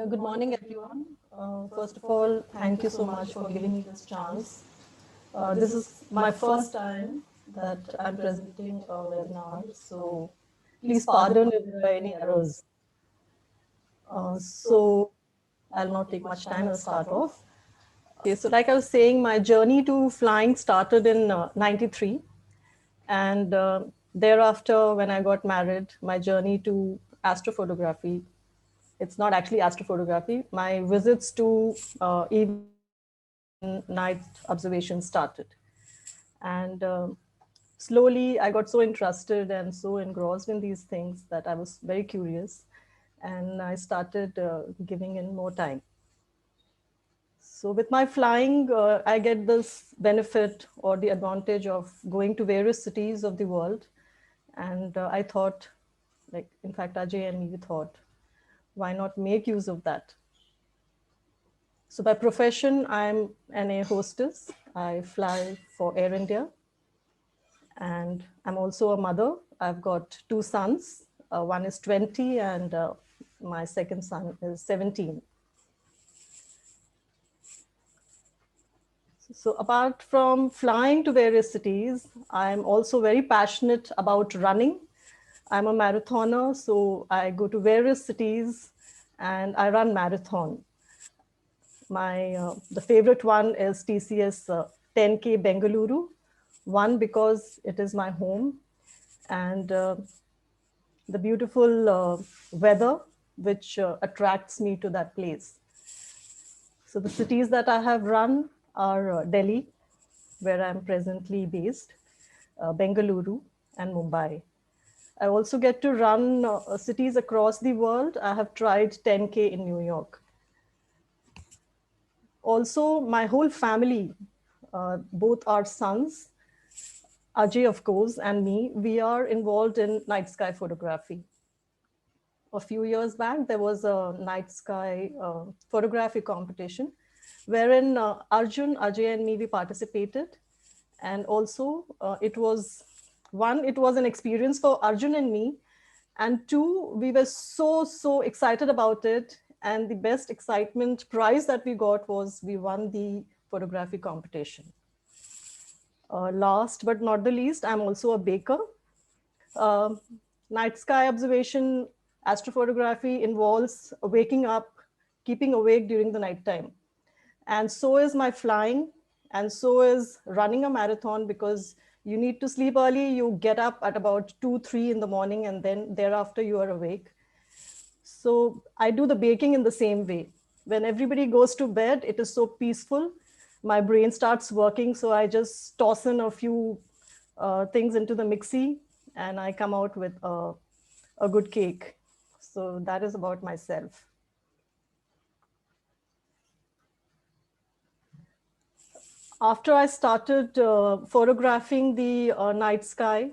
Yeah, good morning, everyone. First of all, thank you so much for giving me this chance. This is my first time that I'm presenting a webinar, so please pardon if there are any errors. So I'll not take much time, I'll start off. Okay, so like I was saying, my journey to flying started in 93. And thereafter, when I got married, my journey to astrophotography, it's not actually astrophotography, my visits to night observation started. And slowly I got so interested and so engrossed in these things that I was very curious. And I started giving in more time. So with my flying, I get this benefit or the advantage of going to various cities of the world. And I thought, like, in fact, Ajay and me thought, why not make use of that? So by profession, I'm an air hostess. I fly for Air India. And I'm also a mother. I've got two sons. One is 20 and my second son is 17. So apart from flying to various cities, I'm also very passionate about running. I'm a marathoner, so I go to various cities and I run marathon. The favorite one is TCS 10K Bengaluru. One, because it is my home, and the beautiful weather, which attracts me to that place. So the cities that I have run are Delhi, where I'm presently based, Bengaluru, and Mumbai. I also get to run cities across the world. I have tried 10K in New York. Also, my whole family, both our sons, Ajay, of course, and me, we are involved in night sky photography. A few years back, there was a night sky photography competition wherein Arjun, Ajay, and me, we participated. And also, it was an experience for Arjun and me. And two, we were so excited about it. And the best excitement prize that we got was we won the photography competition. Last but not the least, I'm also a baker. Uh, Night sky observation, astrophotography involves waking up, keeping awake during the nighttime. And so is my flying, and so is running a marathon, because you need to sleep early. You get up at about 2, 3 in the morning, and then thereafter you are awake. So I do the baking in the same way. When everybody goes to bed, it is so peaceful. My brain starts working, so I just toss in a few things into the mixie, and I come out with a good cake. So that is about myself. After I started photographing the night sky,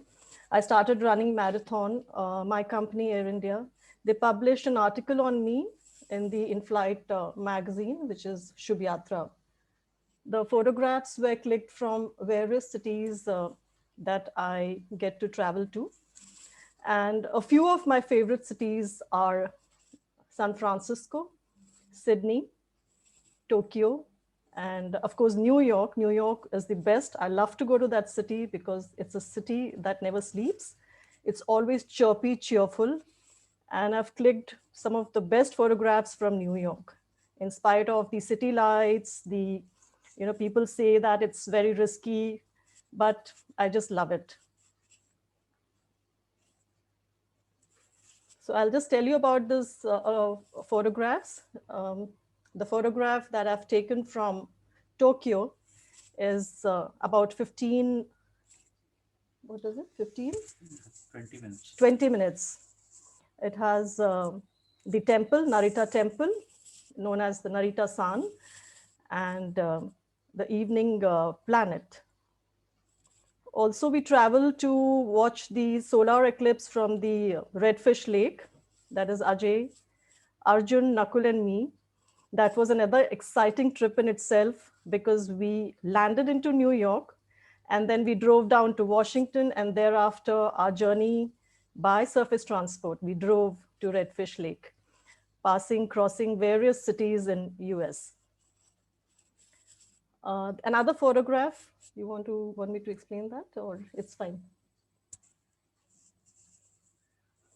I started running marathon. My company, Air India, they published an article on me in the in-flight magazine, which is Shubh Yatra. The photographs were clicked from various cities that I get to travel to. And a few of my favorite cities are San Francisco, Sydney, Tokyo, and of course, New York. New York is the best. I love to go to that city because it's a city that never sleeps. It's always chirpy, cheerful. And I've clicked some of the best photographs from New York. In spite of the city lights, people say that it's very risky, but I just love it. So I'll just tell you about this photographs. The photograph that I've taken from Tokyo is about 15, what is it, 15? 20 minutes. 20 minutes. It has the temple, Narita temple, known as the Narita San, and the evening planet. Also, we travel to watch the solar eclipse from the Redfish Lake. That is Ajay, Arjun, Nakul, and me. That was another exciting trip in itself, because we landed into New York and then we drove down to Washington, and thereafter our journey by surface transport, we drove to Redfish Lake. crossing various cities in US. Another photograph, you want me to explain that, or it's fine?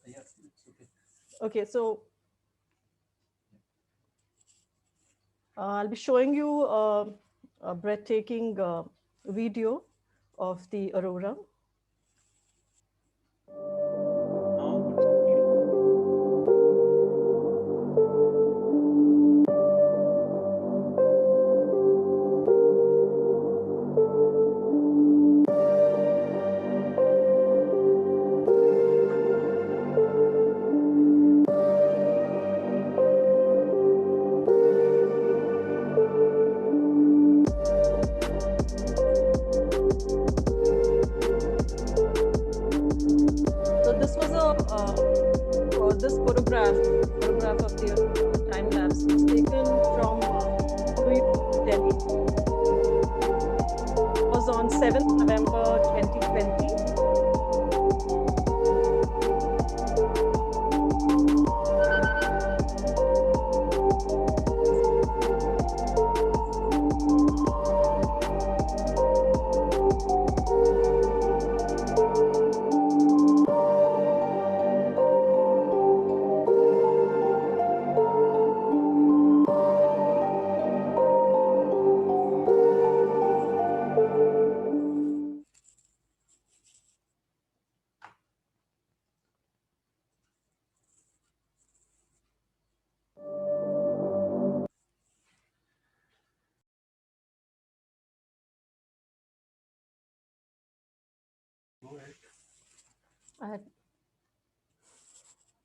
Yes, it's okay. Okay, so I'll be showing you a breathtaking video of the aurora. So this was this photograph of the time lapse was taken from New York, Delhi. It was on 7th November 2020.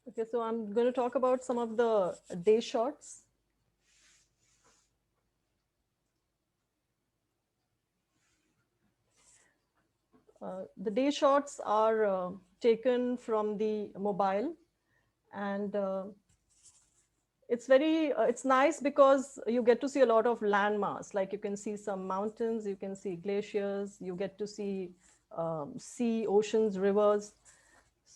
Okay, so I'm going to talk about some of the day shots. The day shots are taken from the mobile, and it's nice because you get to see a lot of landmass. Like you can see some mountains, you can see glaciers, you get to see sea, oceans, rivers.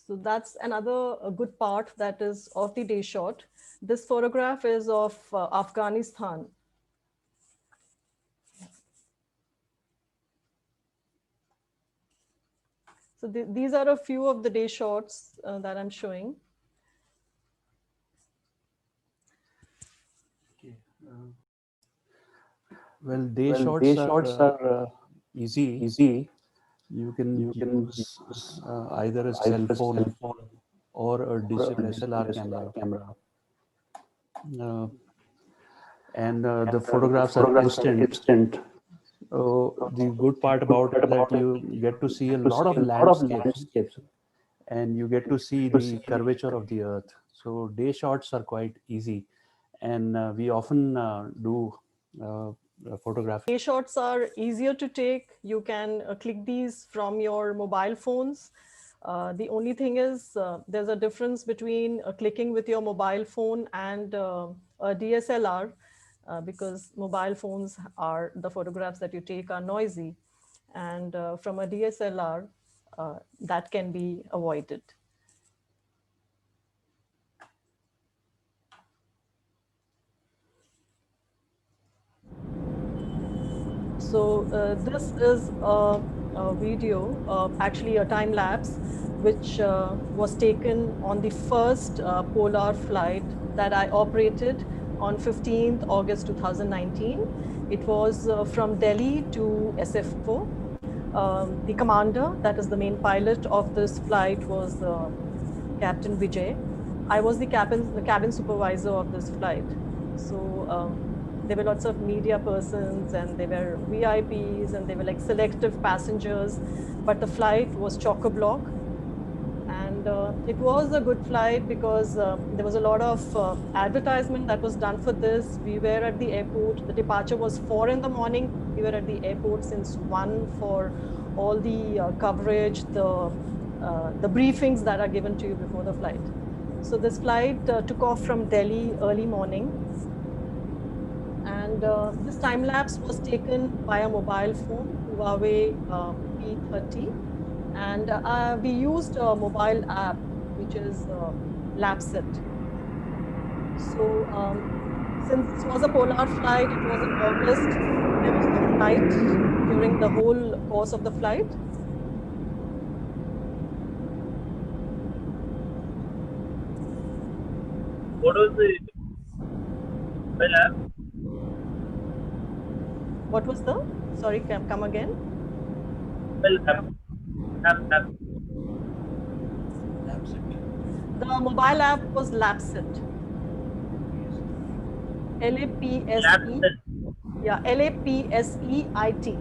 So that's another good part that is of the day shot. This photograph is of Afghanistan. So these are a few of the day shots that I'm showing. Okay. Well, day shots are easy. You can use either a cell phone or a digital SLR camera. And the photographs are instant. The good part about it that you get to see a lot of landscapes and you get to see the curvature of the earth. So day shots are quite easy, and we often do photography. Day shots are easier to take. You can click these from your mobile phones. The only thing is there's a difference between clicking with your mobile phone and a DSLR, because mobile phones are, the photographs that you take are noisy, and from a DSLR that can be avoided. So this is a video, actually a time lapse, which was taken on the first polar flight that I operated on 15th August 2019. It was from Delhi to SFO. The commander, that is the main pilot of this flight, was Captain Vijay. I was the cabin supervisor of this flight. So there were lots of media persons, and there were VIPs, and they were like selective passengers, but the flight was chock-a-block. And it was a good flight because there was a lot of advertisement that was done for this. We were at the airport. The departure was 4 in the morning. We were at the airport since 1 for all the coverage, the briefings that are given to you before the flight. So this flight took off from Delhi early morning. And this time lapse was taken by a mobile phone, Huawei P30. And we used a mobile app, which is Lapset. So since this was a polar flight, it was in August, there was no light during the whole course of the flight. What was the mobile app? What was the, sorry, come again? Mobile app. The mobile app was Lapsit. Lapset. Yeah, LAPSEIT.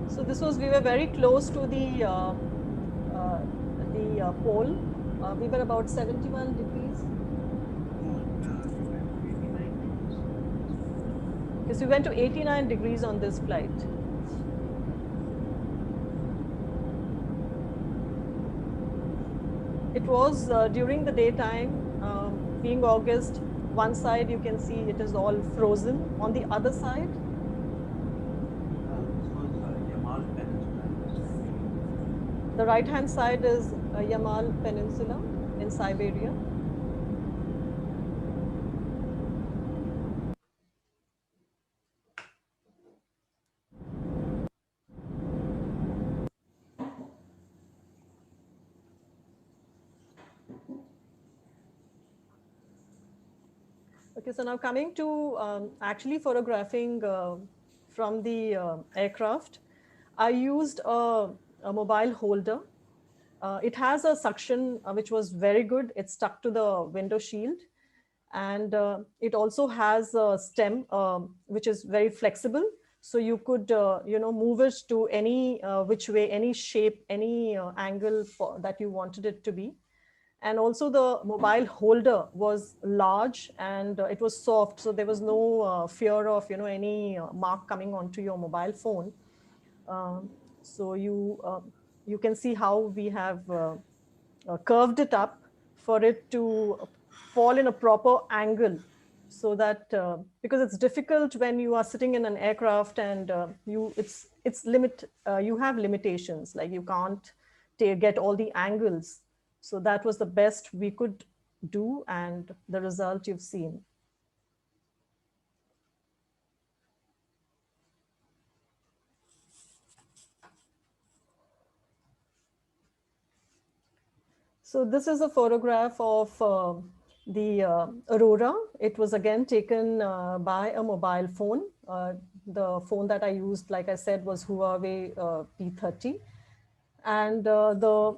So this was, we were very close to the pole. We were about 71 degrees. Because we went to 89 degrees on this flight. It was during the daytime, being August, one side you can see it is all frozen. On the other side, the right-hand side is Yamal Peninsula in Siberia. Okay, so now coming to actually photographing from the aircraft, I used a mobile holder. It has a suction which was very good. It stuck to the window shield. And it also has a stem which is very flexible. So you could, move it to any which way, any shape, any angle that you wanted it to be. And also the mobile holder was large and it was soft. So there was no fear of, any mark coming onto your mobile phone. So you can see how we have curved it up for it to fall in a proper angle, so that because it's difficult when you are sitting in an aircraft and you have limitations, like you can't get all the angles. So that was the best we could do, and the result you've seen. So this is a photograph of the aurora. It was again taken by a mobile phone. The phone that I used, like I said, was Huawei P30. And the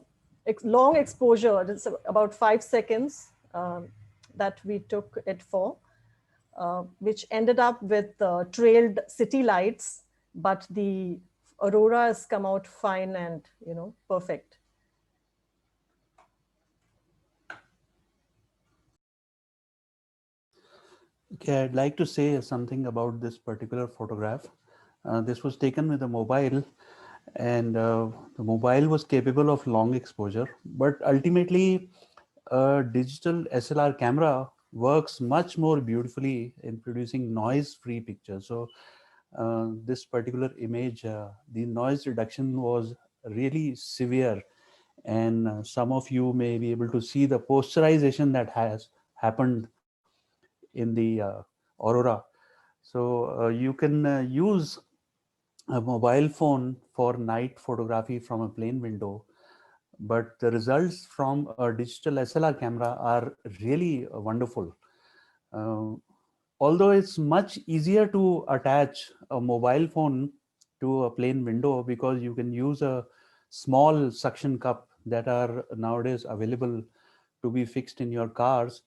long exposure, it's about 5 seconds that we took it for, which ended up with trailed city lights, but the aurora has come out fine and, perfect. Okay, I'd like to say something about this particular photograph. This was taken with a mobile, and the mobile was capable of long exposure, but ultimately a digital SLR camera works much more beautifully in producing noise-free pictures. So this particular image, the noise reduction was really severe, and some of you may be able to see the posterization that has happened in the aurora. So you can use a mobile phone for night photography from a plane window, but the results from a digital SLR camera are really wonderful. Although it's much easier to attach a mobile phone to a plane window, because you can use a small suction cup that are nowadays available to be fixed in your cars.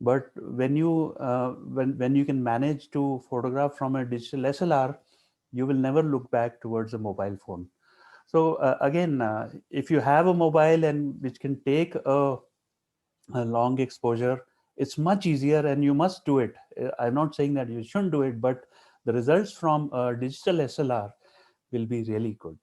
But when you when you can manage to photograph from a digital SLR, you will never look back towards a mobile phone. So again, if you have a mobile and which can take a long exposure It's much easier and you must do it. I'm not saying that you shouldn't do it, but the results from a digital SLR will be really good.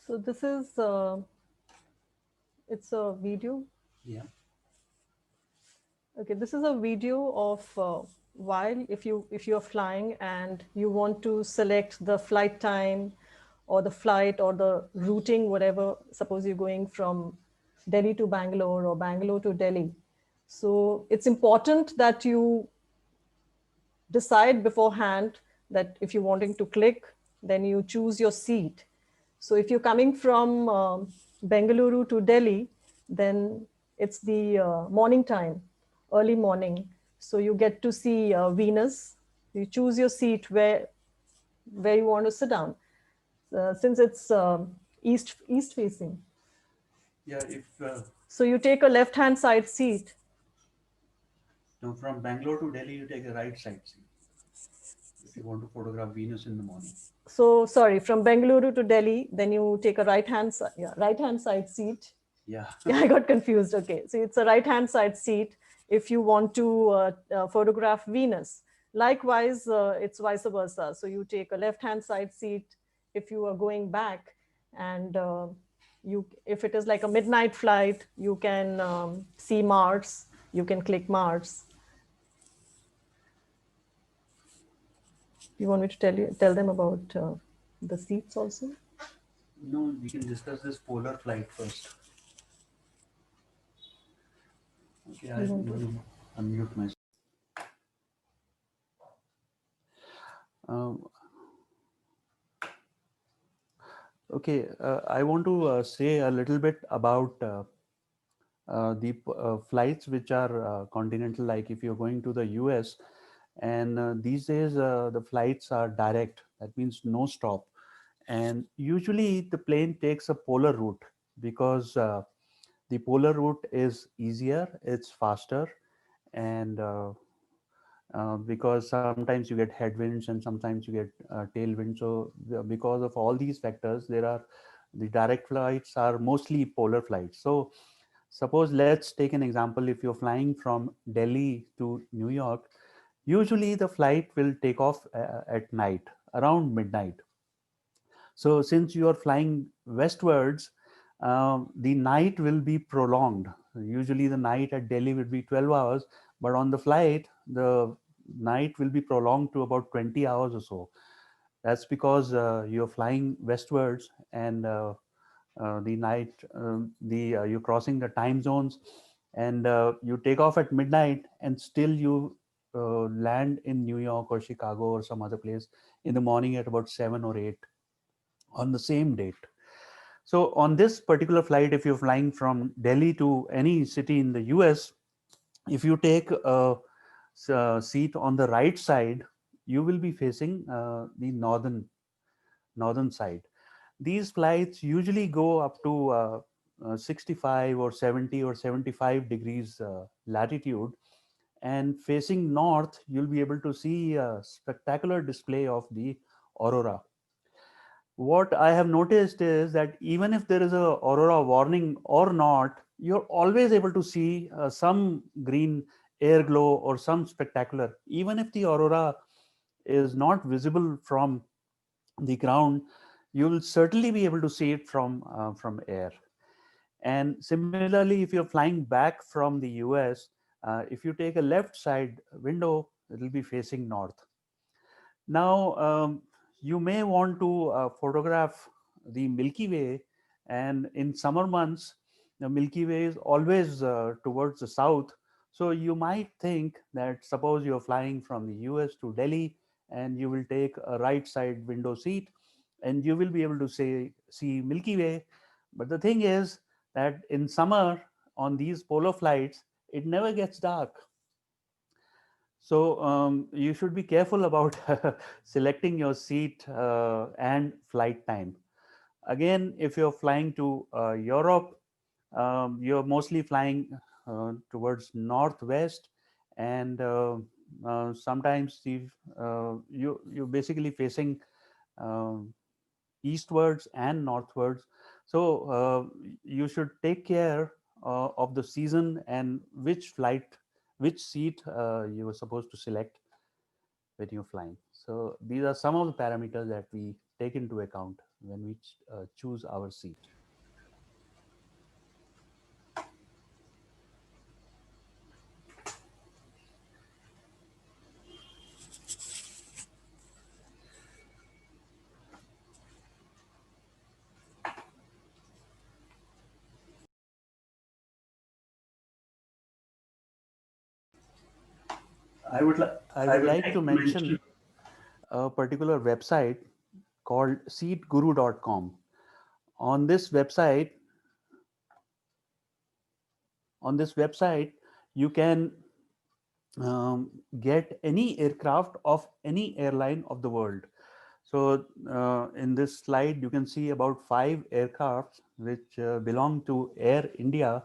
So this is, it's a video. Yeah. Okay, this is a video of while if you're flying and you want to select the flight time or the flight or the routing, whatever. Suppose you're going from Delhi to Bangalore or Bangalore to Delhi. So it's important that you decide beforehand that if you're wanting to click, then you choose your seat. So if you're coming from Bengaluru to Delhi, then it's the morning time, early morning. So you get to see Venus. You choose your seat where you want to sit down. Since it's east facing. Yeah, if So you take a left-hand side seat. no, from Bangalore to Delhi, you take a right side seat if you want to photograph Venus in the morning. So sorry, from Bengaluru to Delhi, then you take a right-hand side seat. Yeah. Yeah, I got confused. Okay, so it's a right-hand side seat if you want to photograph Venus. Likewise, it's vice versa. So you take a left-hand side seat if you are going back, and if it is like a midnight flight, you can see Mars. You can click Mars. You want me to tell them about the seats also? No, we can discuss this polar flight first. Okay, I unmute myself. Okay, I want to say a little bit about the flights which are continental, like if you're going to the US, and these days the flights are direct, that means no stop. And usually the plane takes a polar route because the polar route is easier, it's faster, and because sometimes you get headwinds and sometimes you get tailwinds. So because of all these factors, the direct flights are mostly polar flights. So suppose let's take an example. If you're flying from Delhi to New York, usually the flight will take off at night around midnight. So since you are flying westwards, the night will be prolonged. Usually the night at Delhi would be 12 hours, but on the flight, the night will be prolonged to about 20 hours or so. That's because you're flying westwards, and the night, you're crossing the time zones, and you take off at midnight, and still you land in New York or Chicago or some other place in the morning at about 7 or 8 on the same date. So on this particular flight, if you're flying from Delhi to any city in the US, if you take a seat on the right side, you will be facing the northern side. These flights usually go up to 65 or 70 or 75 degrees latitude, and facing north, you'll be able to see a spectacular display of the aurora. What I have noticed is that even if there is a aurora warning or not, you're always able to see some green air glow or some spectacular. Even if the aurora is not visible from the ground, you will certainly be able to see it from air. And similarly, if you're flying back from the US, if you take a left side window, it will be facing north. Now, you may want to photograph the Milky Way, and in summer months, the Milky Way is always towards the south. So you might think that suppose you're flying from the US to Delhi, and you will take a right side window seat, and you will be able to see Milky Way. But the thing is that in summer on these polar flights, it never gets dark. So you should be careful about selecting your seat and flight time. Again, if you're flying to Europe, you're mostly flying towards northwest, and sometimes you're basically facing eastwards and northwards. So you should take care of the season and which seat you were supposed to select when you're flying. So these are some of the parameters that we take into account when we choose our seat. I would like to mention a particular website called seatguru.com. On this website, you can get any aircraft of any airline of the world. So in this slide, you can see about 5 aircraft which belong to Air India.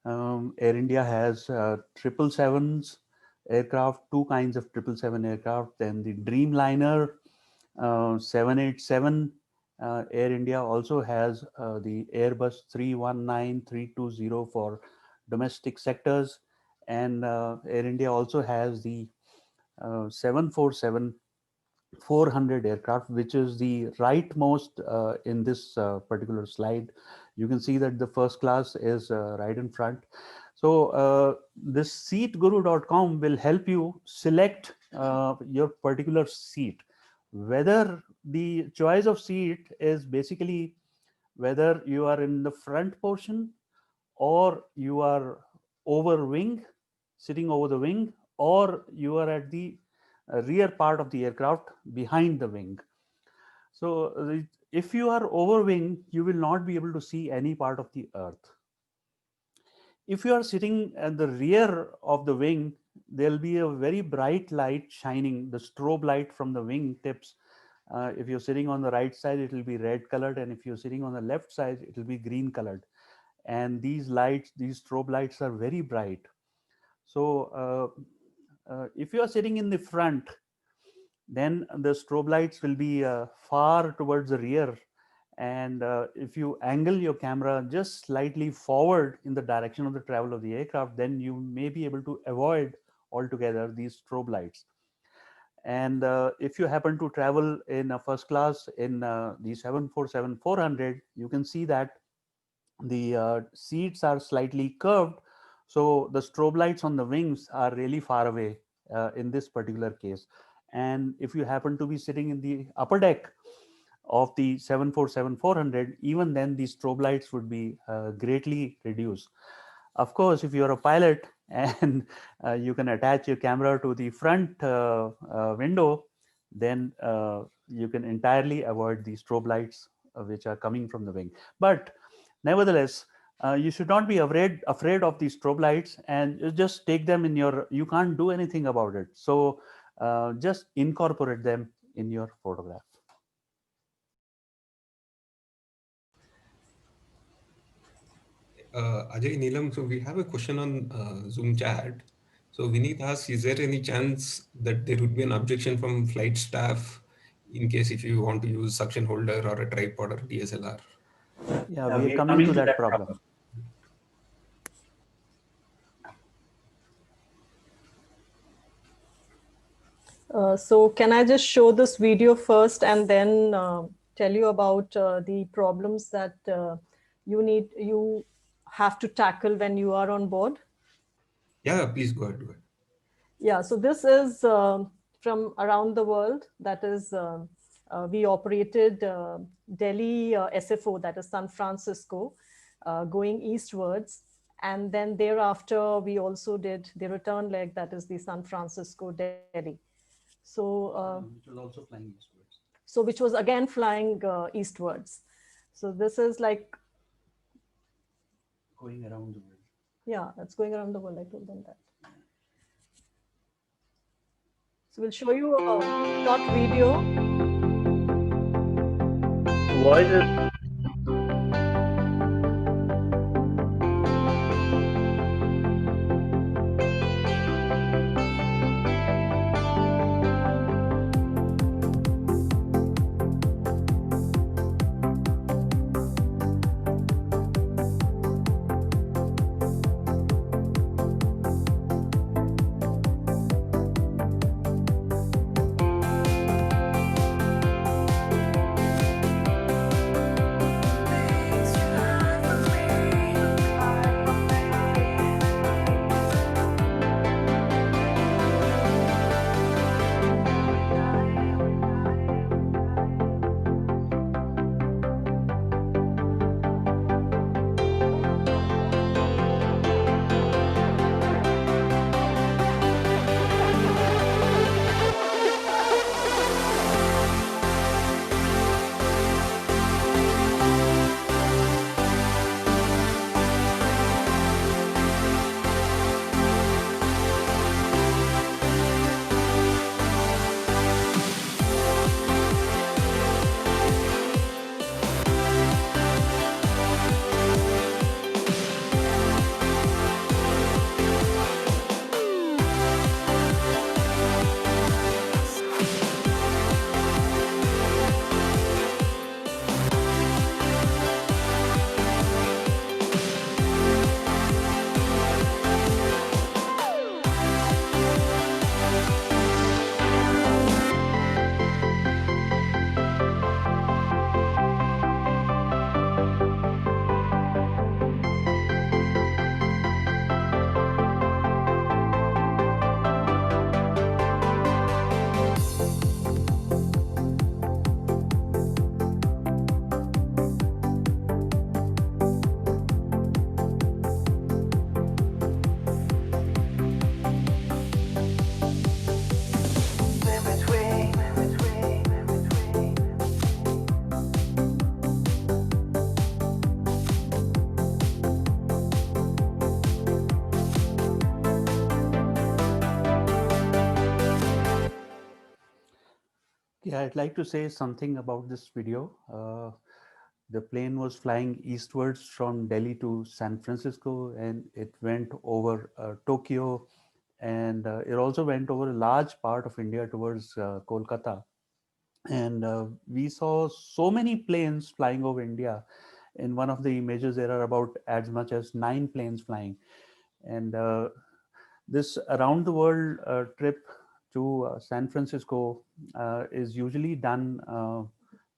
Air India has 777s aircraft, 2 kinds of 777 aircraft, then the Dreamliner 787. Air India also has the Airbus 319-320 for domestic sectors, and Air India also has the 747-400 aircraft, which is the rightmost in this particular slide. You can see that the first class is right in front. So this seatguru.com will help you select your particular seat. Whether the choice of seat is basically whether you are in the front portion or you are over wing, sitting over the wing, or you are at the rear part of the aircraft behind the wing. So if you are over wing, you will not be able to see any part of the earth. If you are sitting at the rear of the wing, there'll be a very bright light shining, the strobe light from the wing tips. If you're sitting on the right side, it will be red colored, and if you're sitting on the left side, it will be green colored. And these strobe lights are very bright. So if you are sitting in the front, then the strobe lights will be far towards the rear. And if you angle your camera just slightly forward in the direction of the travel of the aircraft, then you may be able to avoid altogether these strobe lights. And if you happen to travel in a first class in the 747-400, you can see that the seats are slightly curved. So the strobe lights on the wings are really far away in this particular case. And if you happen to be sitting in the upper deck of the 747-400, even then the strobe lights would be greatly reduced. Of course, if you're a pilot and you can attach your camera to the front window, then you can entirely avoid the strobe lights which are coming from the wing. But nevertheless, you should not be afraid of these strobe lights, and you just take them in your, you can't do anything about it. So just incorporate them in your photograph. Ajay, Neelam, so we have a question on Zoom chat. So Vineet asks, is there any chance that there would be an objection from flight staff in case if you want to use suction holder or a tripod or DSLR? Yeah, we are coming to that problem. So can I just show this video first and then tell you about the problems that you have to tackle when you are on board? Yeah, please go ahead. Yeah, so this is from around the world. That is, we operated Delhi SFO, that is San Francisco, going eastwards. And then thereafter, we also did the return leg, that is the San Francisco Delhi. So which was also flying eastwards. So which was again flying eastwards. So this is like going around the world. Yeah, that's going around the world. I told them that. So we'll show you a short video. Voice is Yeah, I'd like to say something about this video. The plane was flying eastwards from Delhi to San Francisco, and it went over Tokyo, and it also went over a large part of India towards Kolkata. And we saw so many planes flying over India. In one of the images, there are about as much as 9 planes flying. And this around the world trip to San Francisco is usually done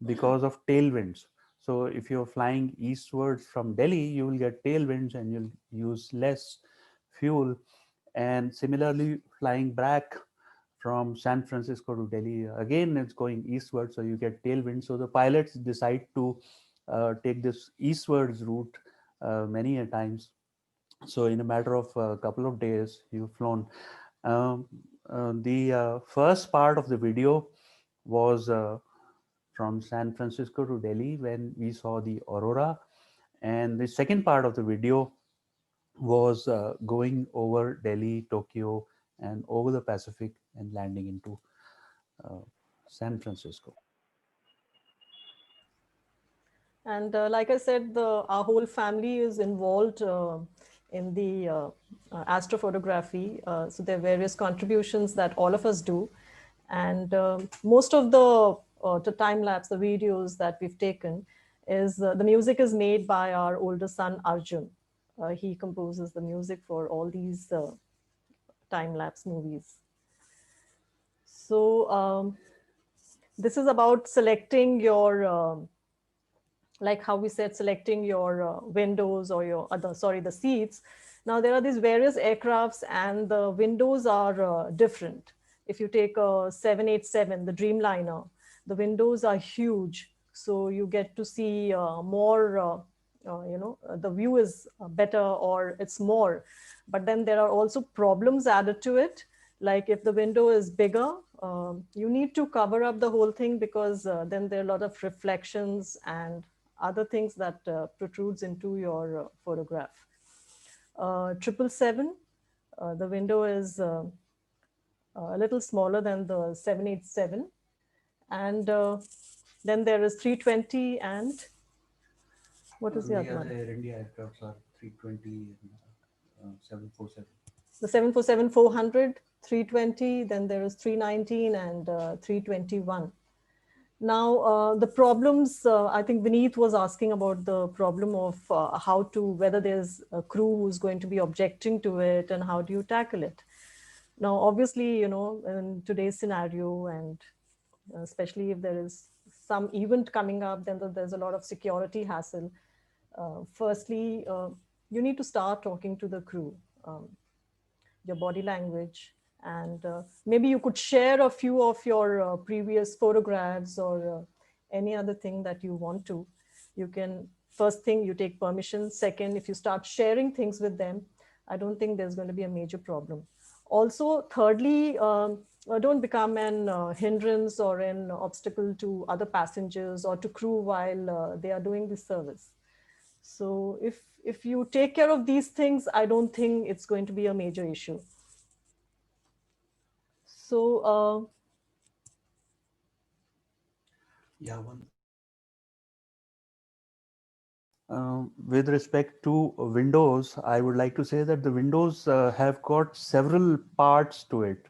because of tailwinds. So if you're flying eastwards from Delhi, you will get tailwinds and you'll use less fuel. And similarly, flying back from San Francisco to Delhi, again, it's going eastward, so you get tailwind. So the pilots decide to take this eastwards route many a times. So in a matter of a couple of days, you've flown. Um, the first part of the video was from San Francisco to Delhi when we saw the aurora, and the second part of the video was going over Delhi, Tokyo, and over the Pacific and landing into uh, San Francisco. And like I said, our whole family is involved in the astrophotography. So there are various contributions that all of us do. And most of the time lapse, the videos that we've taken, is the music is made by our older son, Arjun. He composes the music for all these time lapse movies. So this is about selecting your like how we said, selecting your windows or your other, sorry, the seats. Now there are these various aircrafts and the windows are different. If you take a 787, the Dreamliner, the windows are huge. So you get to see more, the view is better or it's more. But then there are also problems added to it. Like if the window is bigger, you need to cover up the whole thing because then there are a lot of reflections and other things that protrudes into your photograph. 777, the window is a little smaller than the 787. And then there is 320 and what is the other one? Air India aircrafts are 320 and 747. The 747 400, 320, then there is 319 and 321. Now, the problems, I think Vineet was asking about the problem of how to, whether there's a crew who's going to be objecting to it and how do you tackle it. Now, obviously, in today's scenario, and especially if there is some event coming up, then there's a lot of security hassle. Firstly, you need to start talking to the crew, your body language, and maybe you could share a few of your previous photographs or any other thing that you want to. You can, first thing, you take permission. Second, if you start sharing things with them, I don't think there's going to be a major problem. Also, thirdly, don't become an hindrance or an obstacle to other passengers or to crew while they are doing this service. So if you take care of these things, I don't think it's going to be a major issue. So yeah, one. With respect to windows, I would like to say that the windows have got several parts to it.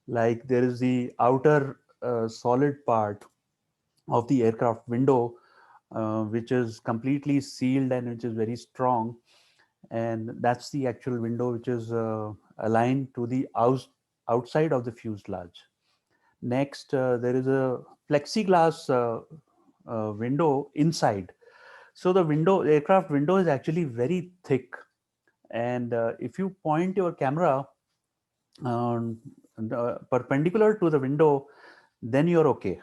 Like there is the outer solid part of the aircraft window, which is completely sealed and which is very strong. And that's the actual window which is aligned to the outside of the fuselage. Next, there is a plexiglass window inside. So the aircraft window is actually very thick. And if you point your camera um, perpendicular to the window, then you're okay.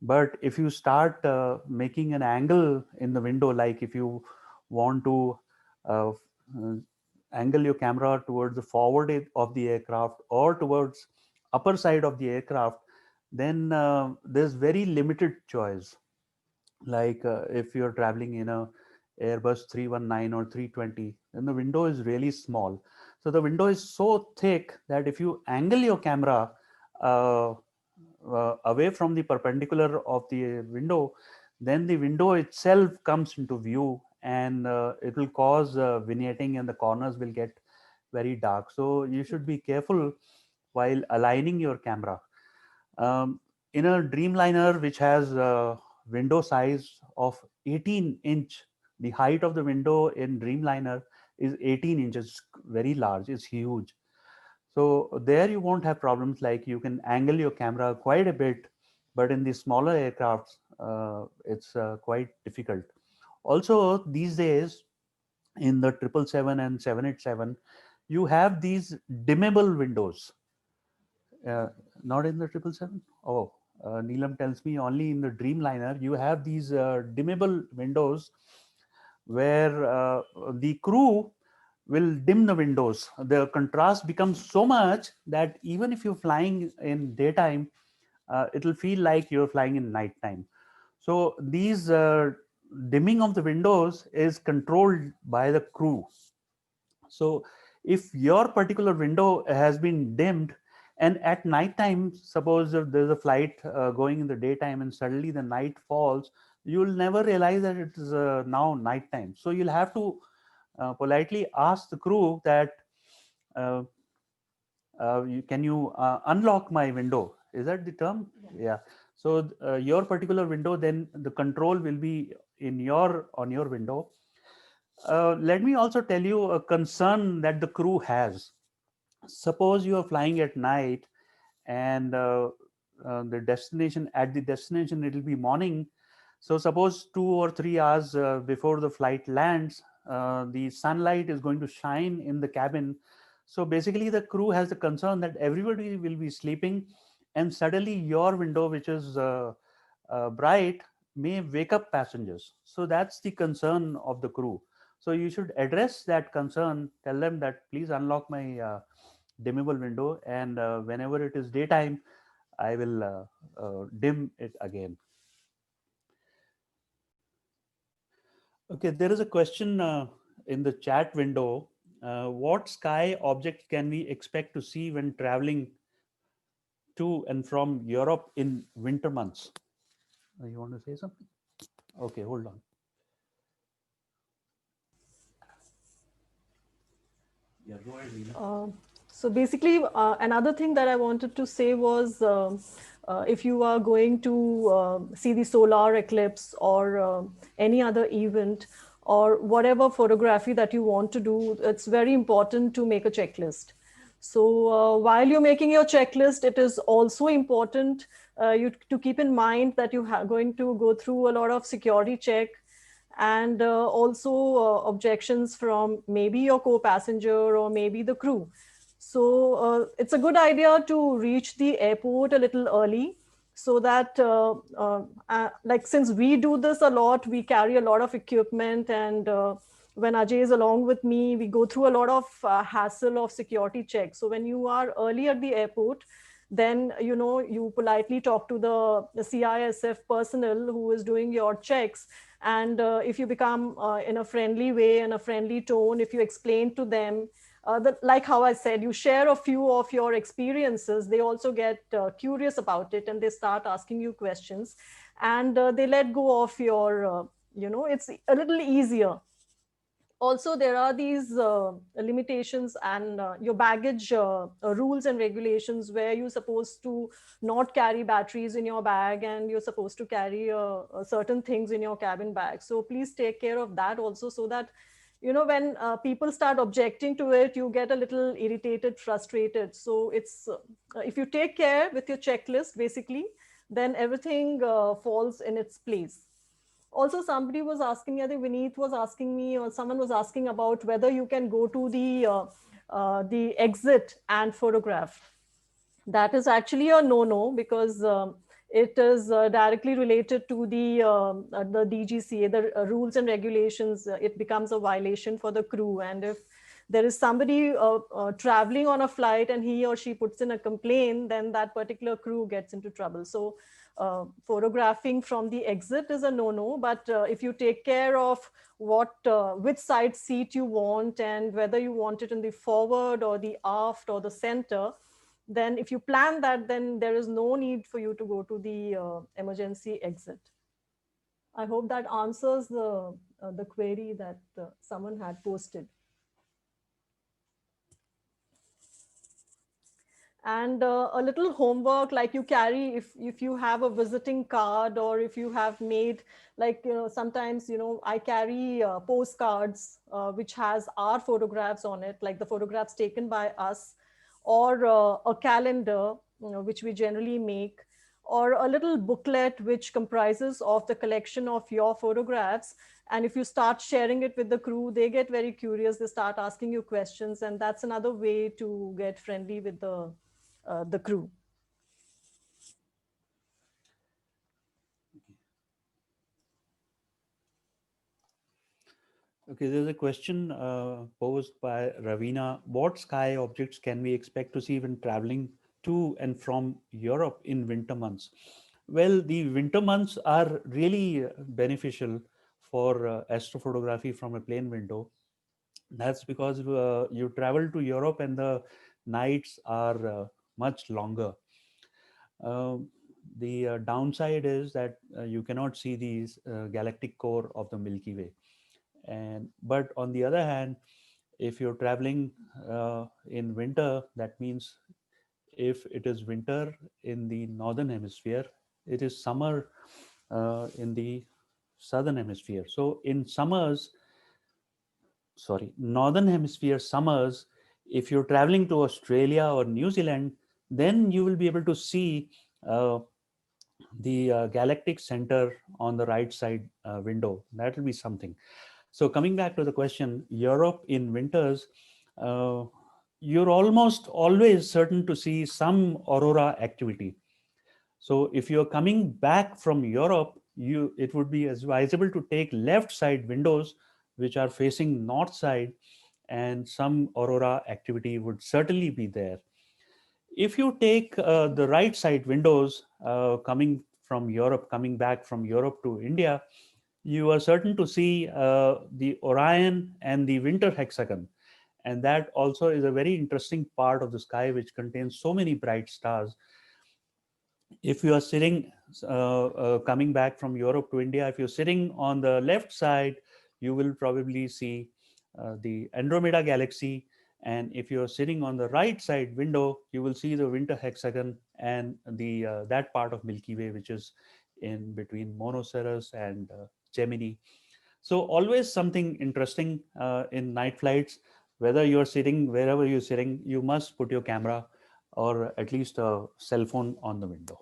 But if you start making an angle in the window, like if you want to uh, angle your camera towards the forward of the aircraft or towards upper side of the aircraft, then there's very limited choice. Like if you're traveling in a Airbus 319 or 320, then the window is really small. So the window is so thick that if you angle your camera uh, away from the perpendicular of the window, then the window itself comes into view, and it will cause vignetting, and the corners will get very dark. So you should be careful while aligning your camera. In a Dreamliner, which has a window size of 18-inch, the height of the window in Dreamliner is 18 inches, very large, it's huge. So there you won't have problems, like you can angle your camera quite a bit, but in the smaller aircrafts, it's quite difficult. Also, these days in the 777 and 787, you have these dimmable windows. Not in the 777. Oh, Neelam tells me only in the Dreamliner you have these dimmable windows where the crew will dim the windows. The contrast becomes so much that even if you're flying in daytime, it'll feel like you're flying in nighttime. So these dimming of the windows is controlled by the crew. So if your particular window has been dimmed, and at night time, suppose if there's a flight going in the daytime and suddenly the night falls, you'll never realize that it is now nighttime. So you'll have to politely ask the crew that uh, can you unlock my window? Is that the term? Yeah. So your particular window, then the control will be on your window. Let me also tell you a concern that the crew has. Suppose you are flying at night, and the destination it will be morning. So suppose 2 or 3 hours before the flight lands, the sunlight is going to shine in the cabin. So basically the crew has the concern that everybody will be sleeping, and suddenly your window, which is bright, may wake up passengers. So that's the concern of the crew. So you should address that concern, tell them that please unlock my dimmable window, and whenever it is daytime, I will dim it again. Okay, there is a question in the chat window. What sky object can we expect to see when traveling to and from Europe in winter months? You want to say something? Okay, hold on. Yeah, go ahead, Leela. So basically, another thing that I wanted to say was if you are going to see the solar eclipse or any other event or whatever photography that you want to do, it's very important to make a checklist. So while you're making your checklist, it is also important to keep in mind that you are going to go through a lot of security check, and also objections from maybe your co-passenger or maybe the crew. So it's a good idea to reach the airport a little early, so that like since we do this a lot, we carry a lot of equipment, and when Ajay is along with me, we go through a lot of hassle of security checks. So when you are early at the airport, then you politely talk to the CISF personnel who is doing your checks, and if you become in a friendly way and a friendly tone, if you explain to them that, like how I said, you share a few of your experiences, they also get curious about it, and they start asking you questions, and they let go of your it's a little easier. Also, there are these limitations and your baggage rules and regulations, where you're supposed to not carry batteries in your bag, and you're supposed to carry certain things in your cabin bag. So please take care of that also, so that when people start objecting to it, you get a little irritated, frustrated. So it's if you take care with your checklist, basically, then everything falls in its place. Also, somebody was asking me, I think Vineet was asking me, or someone was asking about whether you can go to the exit and photograph. That is actually a no-no, because it is directly related to the DGCA, the rules and regulations. It becomes a violation for the crew, and if there is somebody traveling on a flight and he or she puts in a complaint, then that particular crew gets into trouble. So photographing from the exit is a no-no, but if you take care of which side seat you want, and whether you want it in the forward or the aft or the center, then if you plan that, then there is no need for you to go to the emergency exit. I hope that answers the query that someone had posted. And a little homework, like you carry, if you have a visiting card, or if you have made, like, sometimes, I carry postcards which has our photographs on it, like the photographs taken by us, or a calendar, which we generally make, or a little booklet which comprises of the collection of your photographs. And if you start sharing it with the crew, they get very curious, they start asking you questions, and that's another way to get friendly with the crew. Okay, there's a question posed by Ravina. What sky objects can we expect to see when traveling to and from Europe in winter months? Well, the winter months are really beneficial for astrophotography from a plane window. That's because you travel to Europe and the nights are much longer. The downside is that you cannot see these galactic core of the Milky Way. But on the other hand, if you're traveling in winter, that means if it is winter in the northern hemisphere, it is summer in the southern hemisphere. So in northern hemisphere summers, if you're traveling to Australia or New Zealand, then you will be able to see the galactic center on the right side window. That will be something. So coming back to the question, Europe in winters, you're almost always certain to see some aurora activity. So if you're coming back from Europe, it would be advisable to take left side windows which are facing north side, and some aurora activity would certainly be there. If you take the right side windows coming back from Europe to India, you are certain to see the Orion and the winter hexagon. And that also is a very interesting part of the sky which contains so many bright stars. If you are sitting, coming back from Europe to India, if you're sitting on the left side, you will probably see the Andromeda galaxy. And if you're sitting on the right side window, you will see the winter hexagon and the that part of Milky Way, which is in between Monoceros and Gemini. So always something interesting in night flights. Whether you're sitting, wherever you're sitting, you must put your camera or at least a cell phone on the window.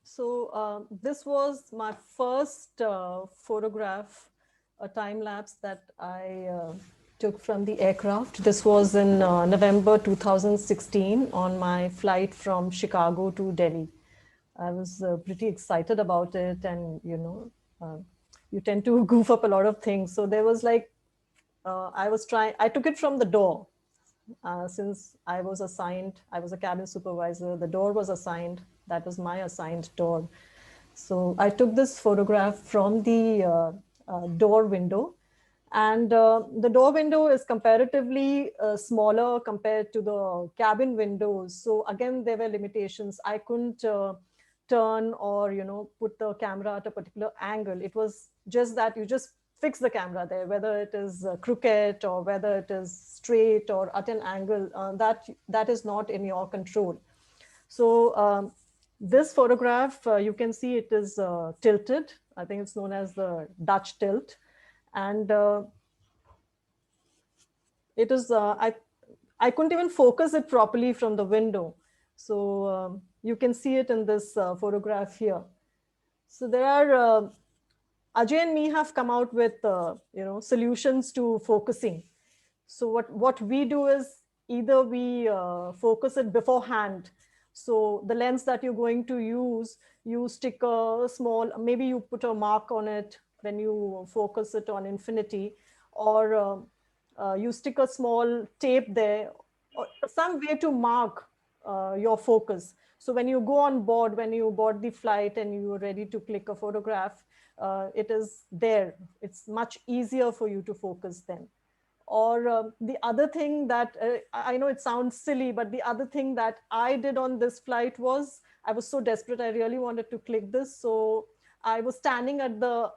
So this was my first photograph, a time lapse that I took from the aircraft. This was in November 2016 on my flight from Chicago to Delhi. I was pretty excited about it, and you tend to goof up a lot of things. So there was like, I took it from the door. Since I was a cabin supervisor, the door was assigned. That was my assigned door. So I took this photograph from the door window. And the door window is comparatively smaller compared to the cabin windows. So again, there were limitations. I couldn't turn or put the camera at a particular angle. It was just that you just fix the camera there, whether it is crooked or whether it is straight or at an angle, that is not in your control. So this photograph, you can see it is tilted. I think it's known as the Dutch tilt. And it is, I couldn't even focus it properly from the window. So you can see it in this photograph here. So there are, Ajay and me have come out with solutions to focusing. So what we do is either we focus it beforehand. So the lens that you're going to use, you stick a small, maybe you put a mark on it when you focus it on infinity, or you stick a small tape there, or some way to mark your focus. So when you go on board, when you board the flight and you're ready to click a photograph, it is there. It's much easier for you to focus then. Or the other thing that I know it sounds silly, but the other thing that I did on this flight was I was so desperate. I really wanted to click this. So I was standing at the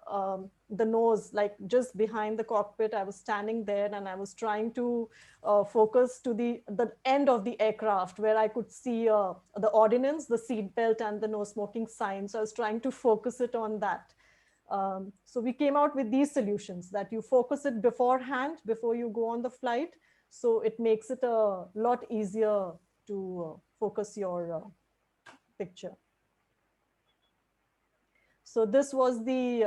nose, like just behind the cockpit. I was standing there and I was trying to focus to the end of the aircraft where I could see the ordinance, the seat belt and the no smoking sign. So I was trying to focus it on that. So we came out with these solutions that you focus it beforehand, before you go on the flight. So it makes it a lot easier to focus your picture. So this was the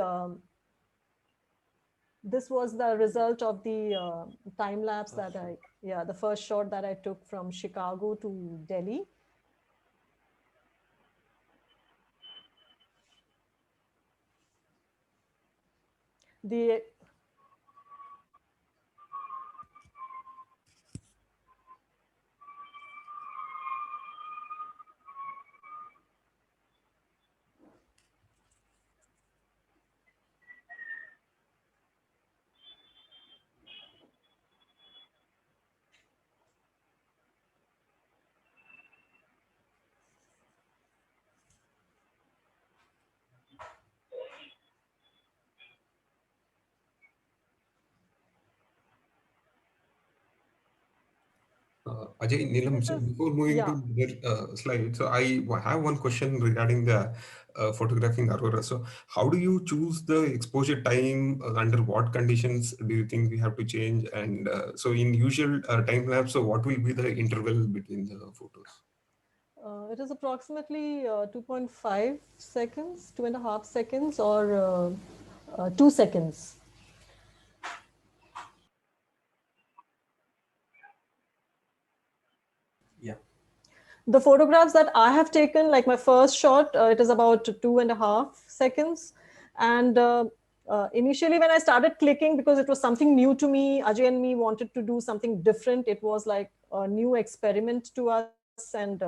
result of the time lapse that the first shot that I took from Chicago to Delhi. The Ajay, Neelam, so before moving to the slide, so I have one question regarding the photographing aurora. So how do you choose the exposure time? Under what conditions do you think we have to change? And so in usual time lapse, so what will be the interval between the photos? It is approximately 2.5 seconds, 2.5 seconds, or 2 seconds. Yeah. The photographs that I have taken, like my first shot, it is about 2.5 seconds. And initially when I started clicking, because it was something new to me, Ajay and me wanted to do something different. It was like a new experiment to us, and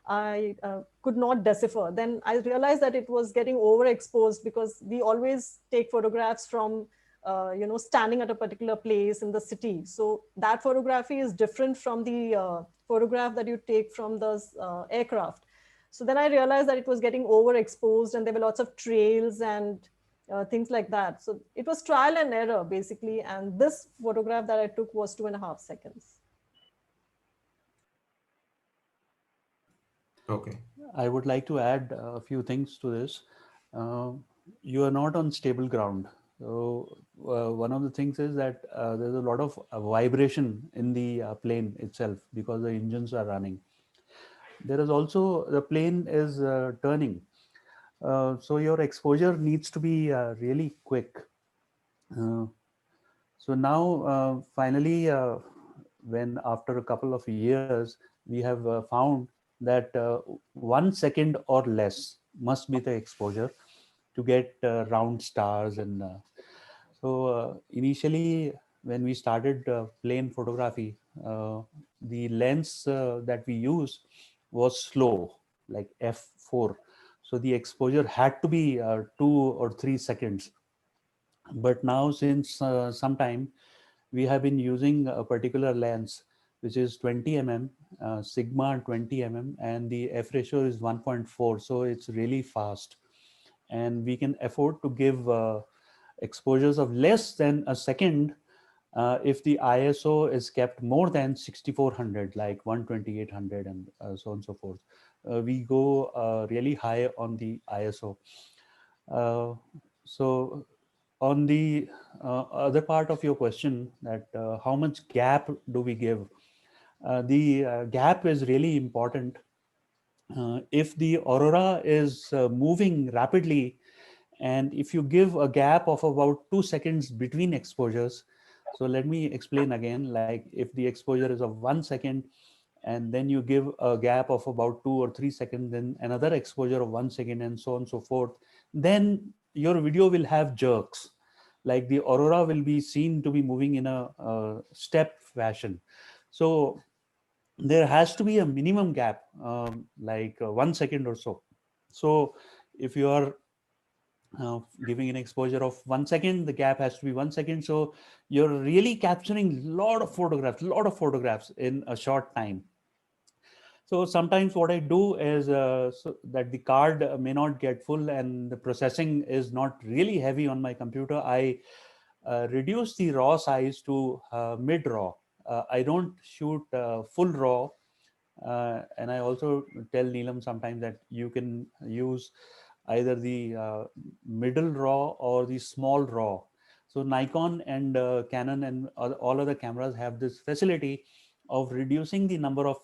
I could not decipher. Then I realized that it was getting overexposed, because we always take photographs from standing at a particular place in the city. So that photography is different from the photograph that you take from the aircraft. So then I realized that it was getting overexposed, and there were lots of trails and things like that. So it was trial and error basically. And this photograph that I took was 2.5 seconds. Okay. I would like to add a few things to this. You are not on stable ground. So one of the things is that there's a lot of vibration in the plane itself because the engines are running. There is also, the plane is turning. So your exposure needs to be really quick. So now finally, when after a couple of years, we have found that 1 second or less must be the exposure to get round stars. And so initially when we started plane photography, the lens that we use was slow, like f4. So the exposure had to be 2 or 3 seconds. But now since some time, we have been using a particular lens which is 20 mm, sigma 20 mm, and the f ratio is 1.4. So it's really fast, and we can afford to give exposures of less than a second if the ISO is kept more than 6400, like 12800 and so on and so forth. We go really high on the ISO. So on the other part of your question, that how much gap do we give? The gap is really important. If the aurora is moving rapidly, and if you give a gap of about 2 seconds between exposures, so let me explain again. Like if the exposure is of 1 second, and then you give a gap of about 2 or 3 seconds, then another exposure of 1 second, and so on and so forth, then your video will have jerks. Like the aurora will be seen to be moving in a step fashion. So there has to be a minimum gap, like 1 second or so. So if you are giving an exposure of 1 second, the gap has to be 1 second. So you're really capturing lot of photographs in a short time. So sometimes what I do is so that the card may not get full and the processing is not really heavy on my computer, I reduce the raw size to mid raw. I don't shoot full raw. And I also tell Neelam sometimes that you can use either the middle raw or the small raw. So Nikon and Canon and all other cameras have this facility of reducing the number of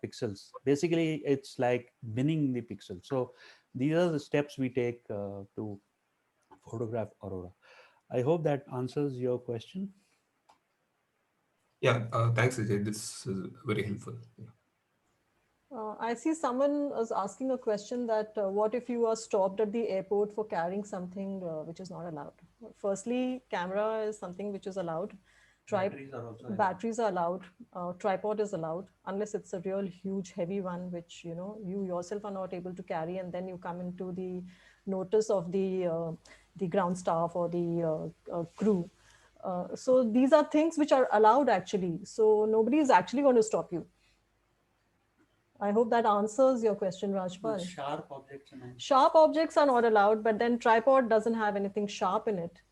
pixels. Basically, it's like binning the pixel. So these are the steps we take to photograph aurora. I hope that answers your question. Yeah, thanks, Ajay. This is very helpful. Yeah. I see someone is asking a question that what if you are stopped at the airport for carrying something which is not allowed? Firstly, camera is something which is allowed. Batteries are also allowed. Batteries are allowed. Tripod is allowed, unless it's a real huge heavy one, which you yourself are not able to carry, and then you come into the notice of the ground staff or the crew. So these are things which are allowed actually. So nobody is actually going to stop you. I hope that answers your question, Rajpal. Sharp objects are not allowed, but then tripod doesn't have anything sharp in it.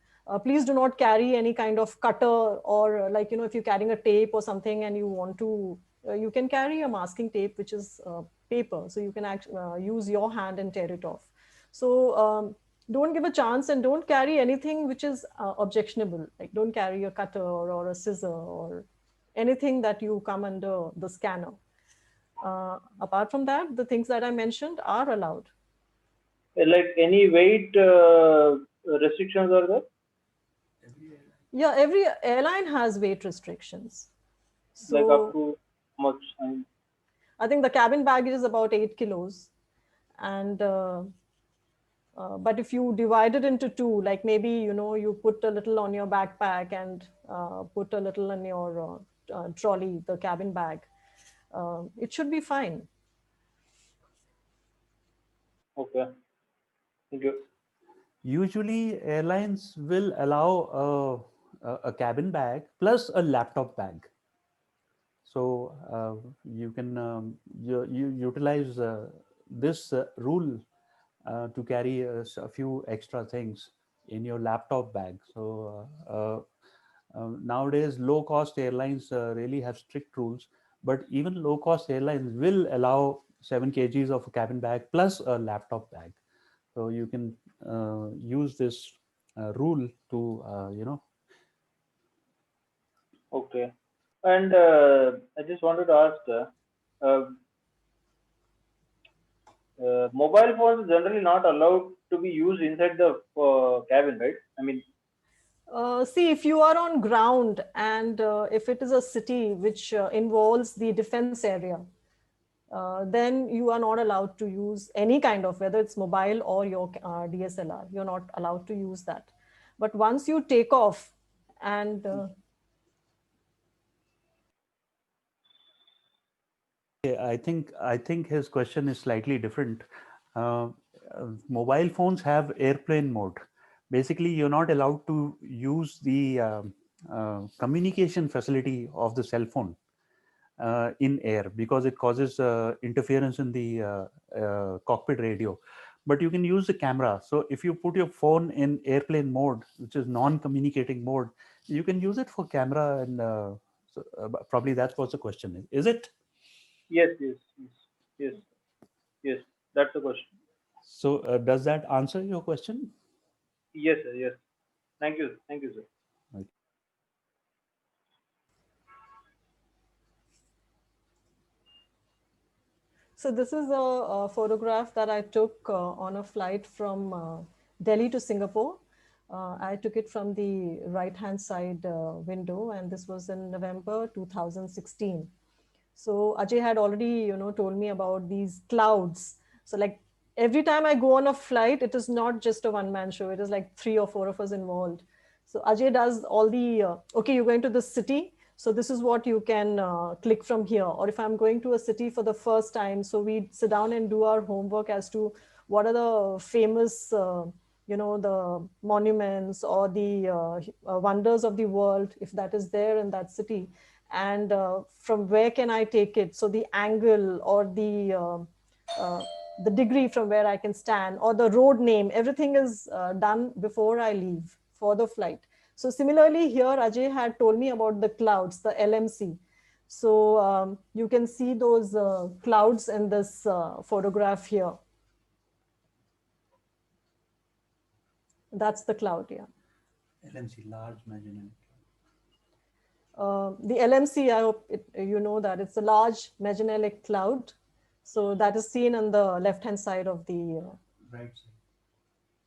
Please do not carry any kind of cutter or if you're carrying a tape or something and you want to, you can carry a masking tape, which is paper. So you can use your hand and tear it off. So don't give a chance and don't carry anything which is objectionable. Like don't carry a cutter or a scissor or anything that you come under the scanner. Apart from that, the things that I mentioned are allowed. Like any weight restrictions are there? Yeah, every airline has weight restrictions. So like up to much? I think the cabin baggage is about 8 kilos. And but if you divide it into two, like maybe, you put a little on your backpack and put a little in your trolley, the cabin bag, it should be fine. Okay. Thank you. Usually airlines will allow a cabin bag plus a laptop bag. So you can you utilize this rule to carry a few extra things in your laptop bag. So nowadays low cost airlines really have strict rules, but even low cost airlines will allow 7 kgs of a cabin bag plus a laptop bag. So you can use this rule to Okay. And I just wanted to ask, mobile phones generally not allowed to be used inside the cabin, right? I mean, See, if you are on ground and if it is a city which involves the defense area, then you are not allowed to use any kind of, whether it's mobile or your DSLR, you're not allowed to use that. But once you take off and I think his question is slightly different. Mobile phones have airplane mode. Basically, you're not allowed to use the communication facility of the cell phone in air because it causes interference in the cockpit radio. But you can use the camera. So if you put your phone in airplane mode, which is non-communicating mode, you can use it for camera. And so, probably that's what the question is it? yes, yes, yes, yes, yes. That's the question. So does that answer your question? Yes, sir. Yes. Thank you. Thank you, sir. Okay. so this is a photograph that I took on a flight from Delhi to Singapore. I took it from the right-hand side window, and this was in November 2016. So Ajay had already, told me about these clouds. So like every time I go on a flight, it is not just a one-man show. It is like 3 or 4 of us involved. So Ajay does all the, okay, you're going to this city. So this is what you can click from here. Or if I'm going to a city for the first time, so we sit down and do our homework as to what are the famous, the monuments or the wonders of the world, if that is there in that city. And from where can I take it? So the angle or the degree from where I can stand, or the road name, everything is done before I leave for the flight. So similarly here, Ajay had told me about the clouds, the LMC. So you can see those clouds in this photograph here. That's the cloud, yeah. LMC, Large Magellanic. The LMC, I hope you know that it's a Large Magellanic Cloud. So that is seen on the left-hand side of the Right side.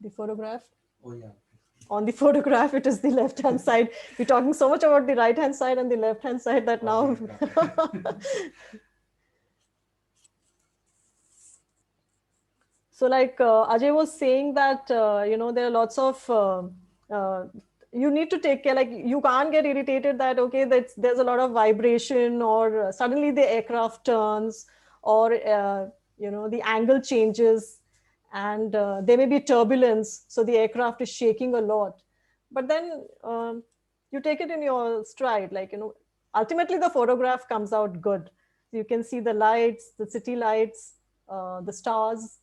The photograph. Oh yeah. On the photograph, it is the left-hand side. We're talking so much about the right-hand side and the left-hand side that now. So like Ajay was saying that, there are lots of, you need to take care, like you can't get irritated that, okay, there's a lot of vibration or suddenly the aircraft turns or, the angle changes and there may be turbulence. So the aircraft is shaking a lot. But then you take it in your stride, like, ultimately the photograph comes out good. You can see the lights, the city lights, the stars,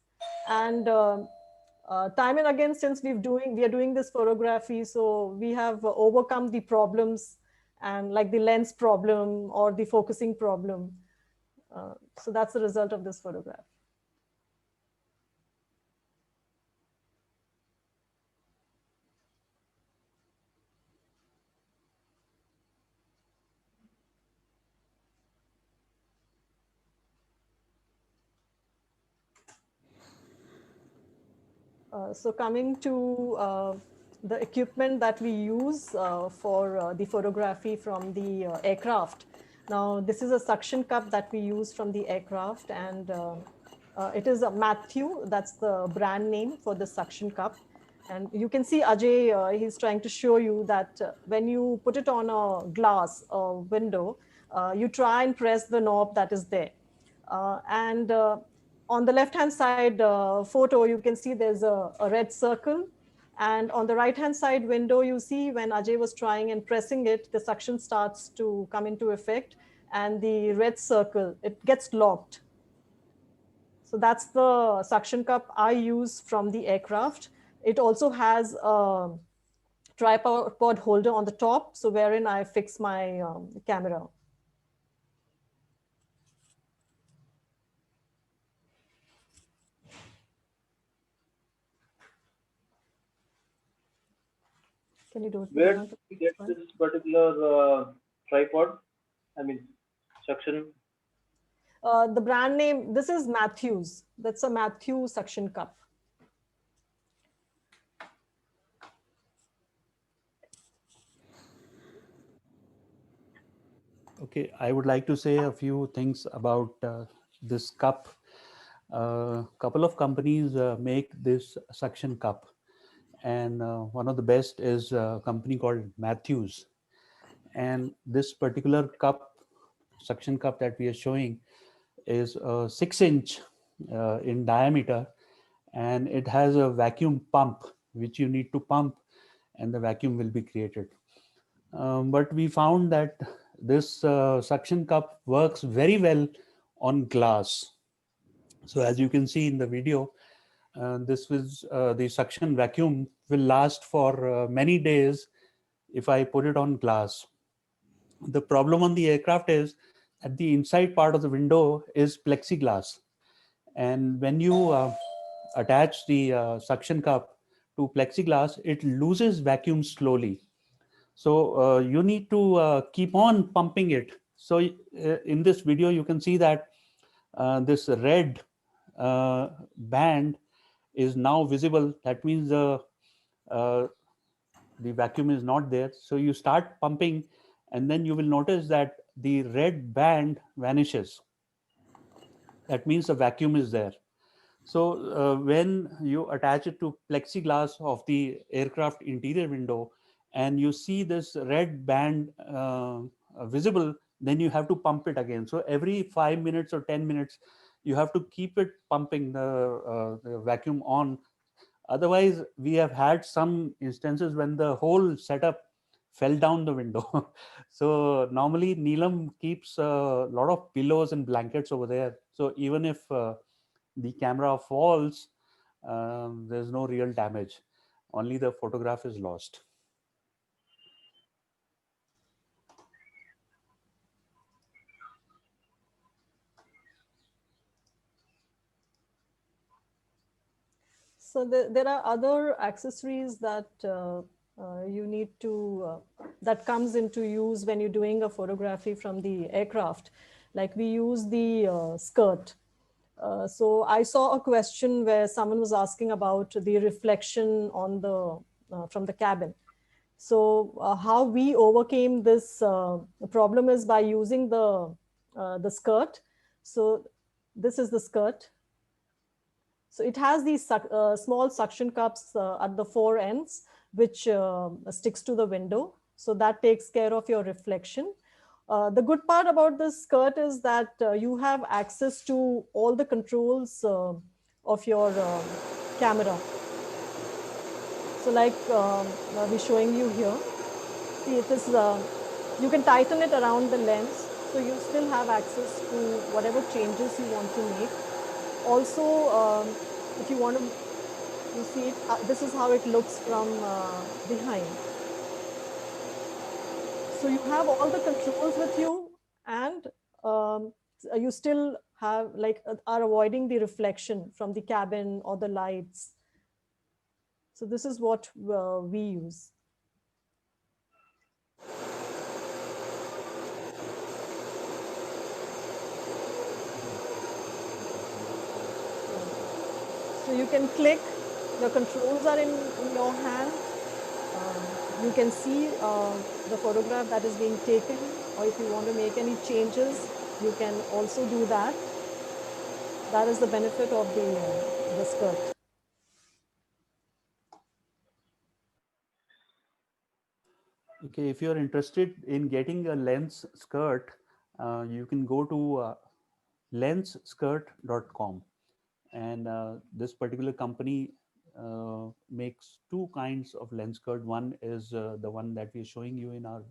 and time and again, since we are doing this photography, so we have overcome the problems and like the lens problem or the focusing problem. So that's the result of this photograph. So coming to the equipment that we use for the photography from the aircraft. Now, this is a suction cup that we use from the aircraft, and it is a Matthew. That's the brand name for the suction cup. And you can see Ajay, he's trying to show you that when you put it on a glass or window, you try and press the knob that is there. And on the left-hand side photo, you can see there's a red circle. And on the right-hand side window, you see when Ajay was trying and pressing it, the suction starts to come into effect. And the red circle, it gets locked. So that's the suction cup I use from the aircraft. It also has a tripod holder on the top, so wherein I fix my camera. Can you do it? Where do we get this particular tripod? I mean, suction. The brand name, this is Matthews. That's a Matthew suction cup. Okay, I would like to say a few things about this cup. A couple of companies make this suction cup, and one of the best is a company called Matthews. And this particular cup, suction cup that we are showing, is 6-inch in diameter, and it has a vacuum pump which you need to pump, and the vacuum will be created. But we found that this suction cup works very well on glass. So as you can see in the video, this was the suction vacuum will last for many days if I put it on glass. The problem on the aircraft is that the inside part of the window is plexiglass. And when you attach the suction cup to plexiglass, it loses vacuum slowly. So you need to keep on pumping it. So in this video, you can see that this red band is now visible. That means the vacuum is not there. So you start pumping, and then you will notice that the red band vanishes. That means the vacuum is there. So when you attach it to plexiglass of the aircraft interior window, and you see this red band visible, then you have to pump it again. So every 5 minutes or 10 minutes, you have to keep it pumping the vacuum on. Otherwise, we have had some instances when the whole setup fell down the window. So normally Neelam keeps a lot of pillows and blankets over there. So even if the camera falls, there's no real damage. Only the photograph is lost. So there are other accessories that you need to, that comes into use when you're doing a photography from the aircraft. Like we use the skirt. So I saw a question where someone was asking about the reflection on the, from the cabin. So how we overcame this problem is by using the skirt. So this is the skirt. So it has these small suction cups at the four ends, which sticks to the window. So that takes care of your reflection. The good part about this skirt is that you have access to all the controls of your camera. So like I'll be showing you here. See, it is, you can tighten it around the lens. So you still have access to whatever changes you want to make. Also, if you want to, you see it, this is how it looks from behind. So you have all the controls with you, and you still have like are avoiding the reflection from the cabin or the lights. So this is what we use. So you can click, the controls are in your hand. You can see the photograph that is being taken, or if you want to make any changes, you can also do that. That is the benefit of the skirt. Okay, if you're interested in getting a lens skirt, you can go to lensskirt.com. And this particular company makes two kinds of lens skirt. One is the one that we're showing you in our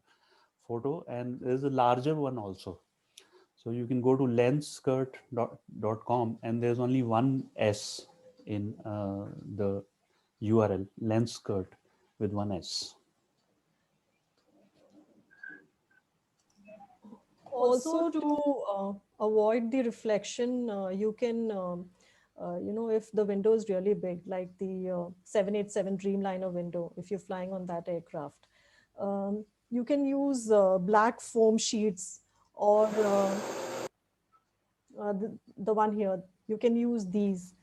photo, and there's a larger one also. So you can go to lensskirt.com, and there's only one S in the URL, lens skirt with one S. Also, to avoid the reflection, you can, you know, if the window is really big, like the 787 Dreamliner window, if you're flying on that aircraft, you can use black foam sheets, or the one here, you can use these.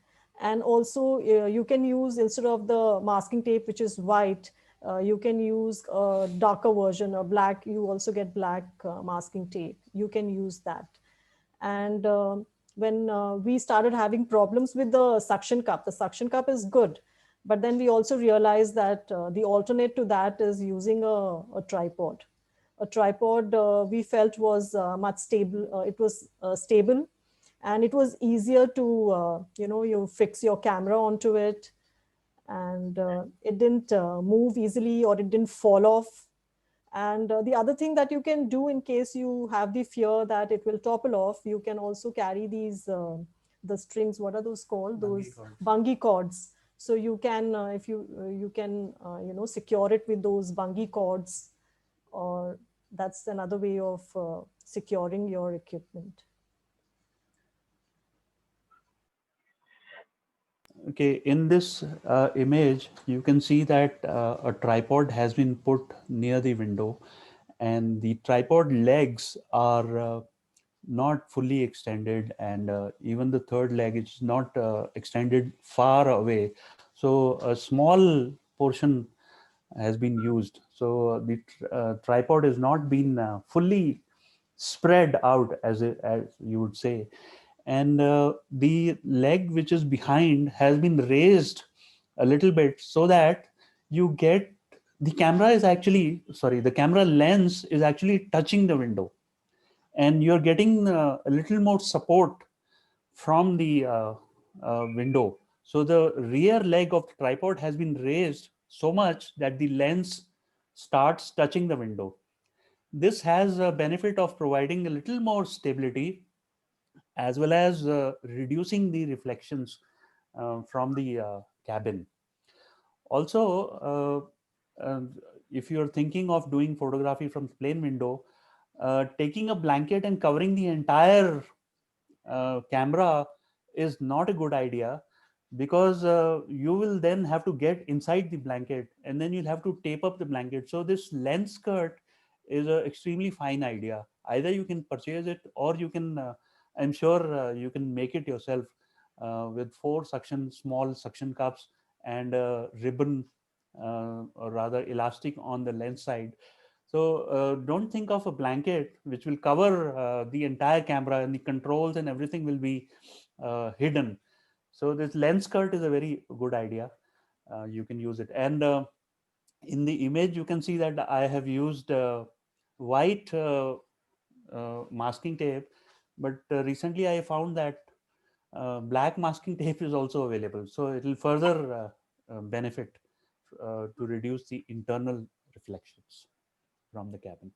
And also you can use, instead of the masking tape, which is white, you can use a darker version, or black. You also get black masking tape. You can use that. And when we started having problems with the suction cup is good. But then we also realized that the alternate to that is using a tripod. A tripod we felt was much stable. It was stable, and it was easier to, you know, you fix your camera onto it, and it didn't move easily, or it didn't fall off. And the other thing that you can do, in case you have the fear that it will topple off, you can also carry these, the strings, what are those called? Those bungee cords. So you can, if you, you can, you know, secure it with those bungee cords, or that's another way of securing your equipment. Okay, in this image, you can see that a tripod has been put near the window, and the tripod legs are not fully extended, and even the third leg is not extended far away. So a small portion has been used. So the tripod is not been fully spread out, as you would say. And the leg which is behind has been raised a little bit, so that you get the camera is actually, sorry, the camera lens is actually touching the window, and you're getting a little more support from the window. So the rear leg of the tripod has been raised so much that the lens starts touching the window. This has a benefit of providing a little more stability, as well as reducing the reflections from the cabin. Also, if you're thinking of doing photography from plane window, taking a blanket and covering the entire camera is not a good idea, because you will then have to get inside the blanket, and then you'll have to tape up the blanket. So this lens skirt is an extremely fine idea. Either you can purchase it, or you can, I'm sure you can make it yourself with 4 small suction cups and a ribbon, or rather elastic on the lens side. So don't think of a blanket which will cover the entire camera, and the controls and everything will be hidden. So this lens skirt is a very good idea. You can use it. And in the image, you can see that I have used white masking tape, but recently I found that black masking tape is also available. So it will further benefit to reduce the internal reflections from the cabin.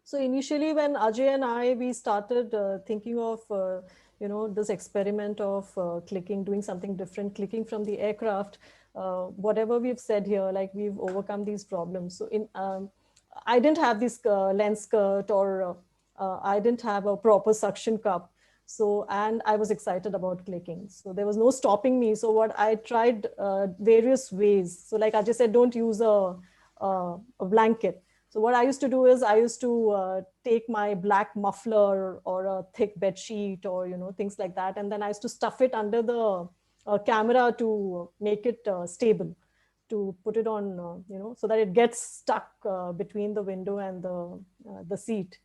So initially, when Ajay and I, we started thinking of, this experiment of clicking, doing something different, clicking from the aircraft, whatever we've said here, like we've overcome these problems. So I didn't have this lens skirt, or I didn't have a proper suction cup. So, and I was excited about clicking. So there was no stopping me. So what I tried various ways. So like Ajay said, don't use a blanket. So what I used to do is I used to take my black muffler or a thick bed sheet, or things like that, and then I used to stuff it under the camera to make it stable, to put it on, so that it gets stuck between the window and the seat.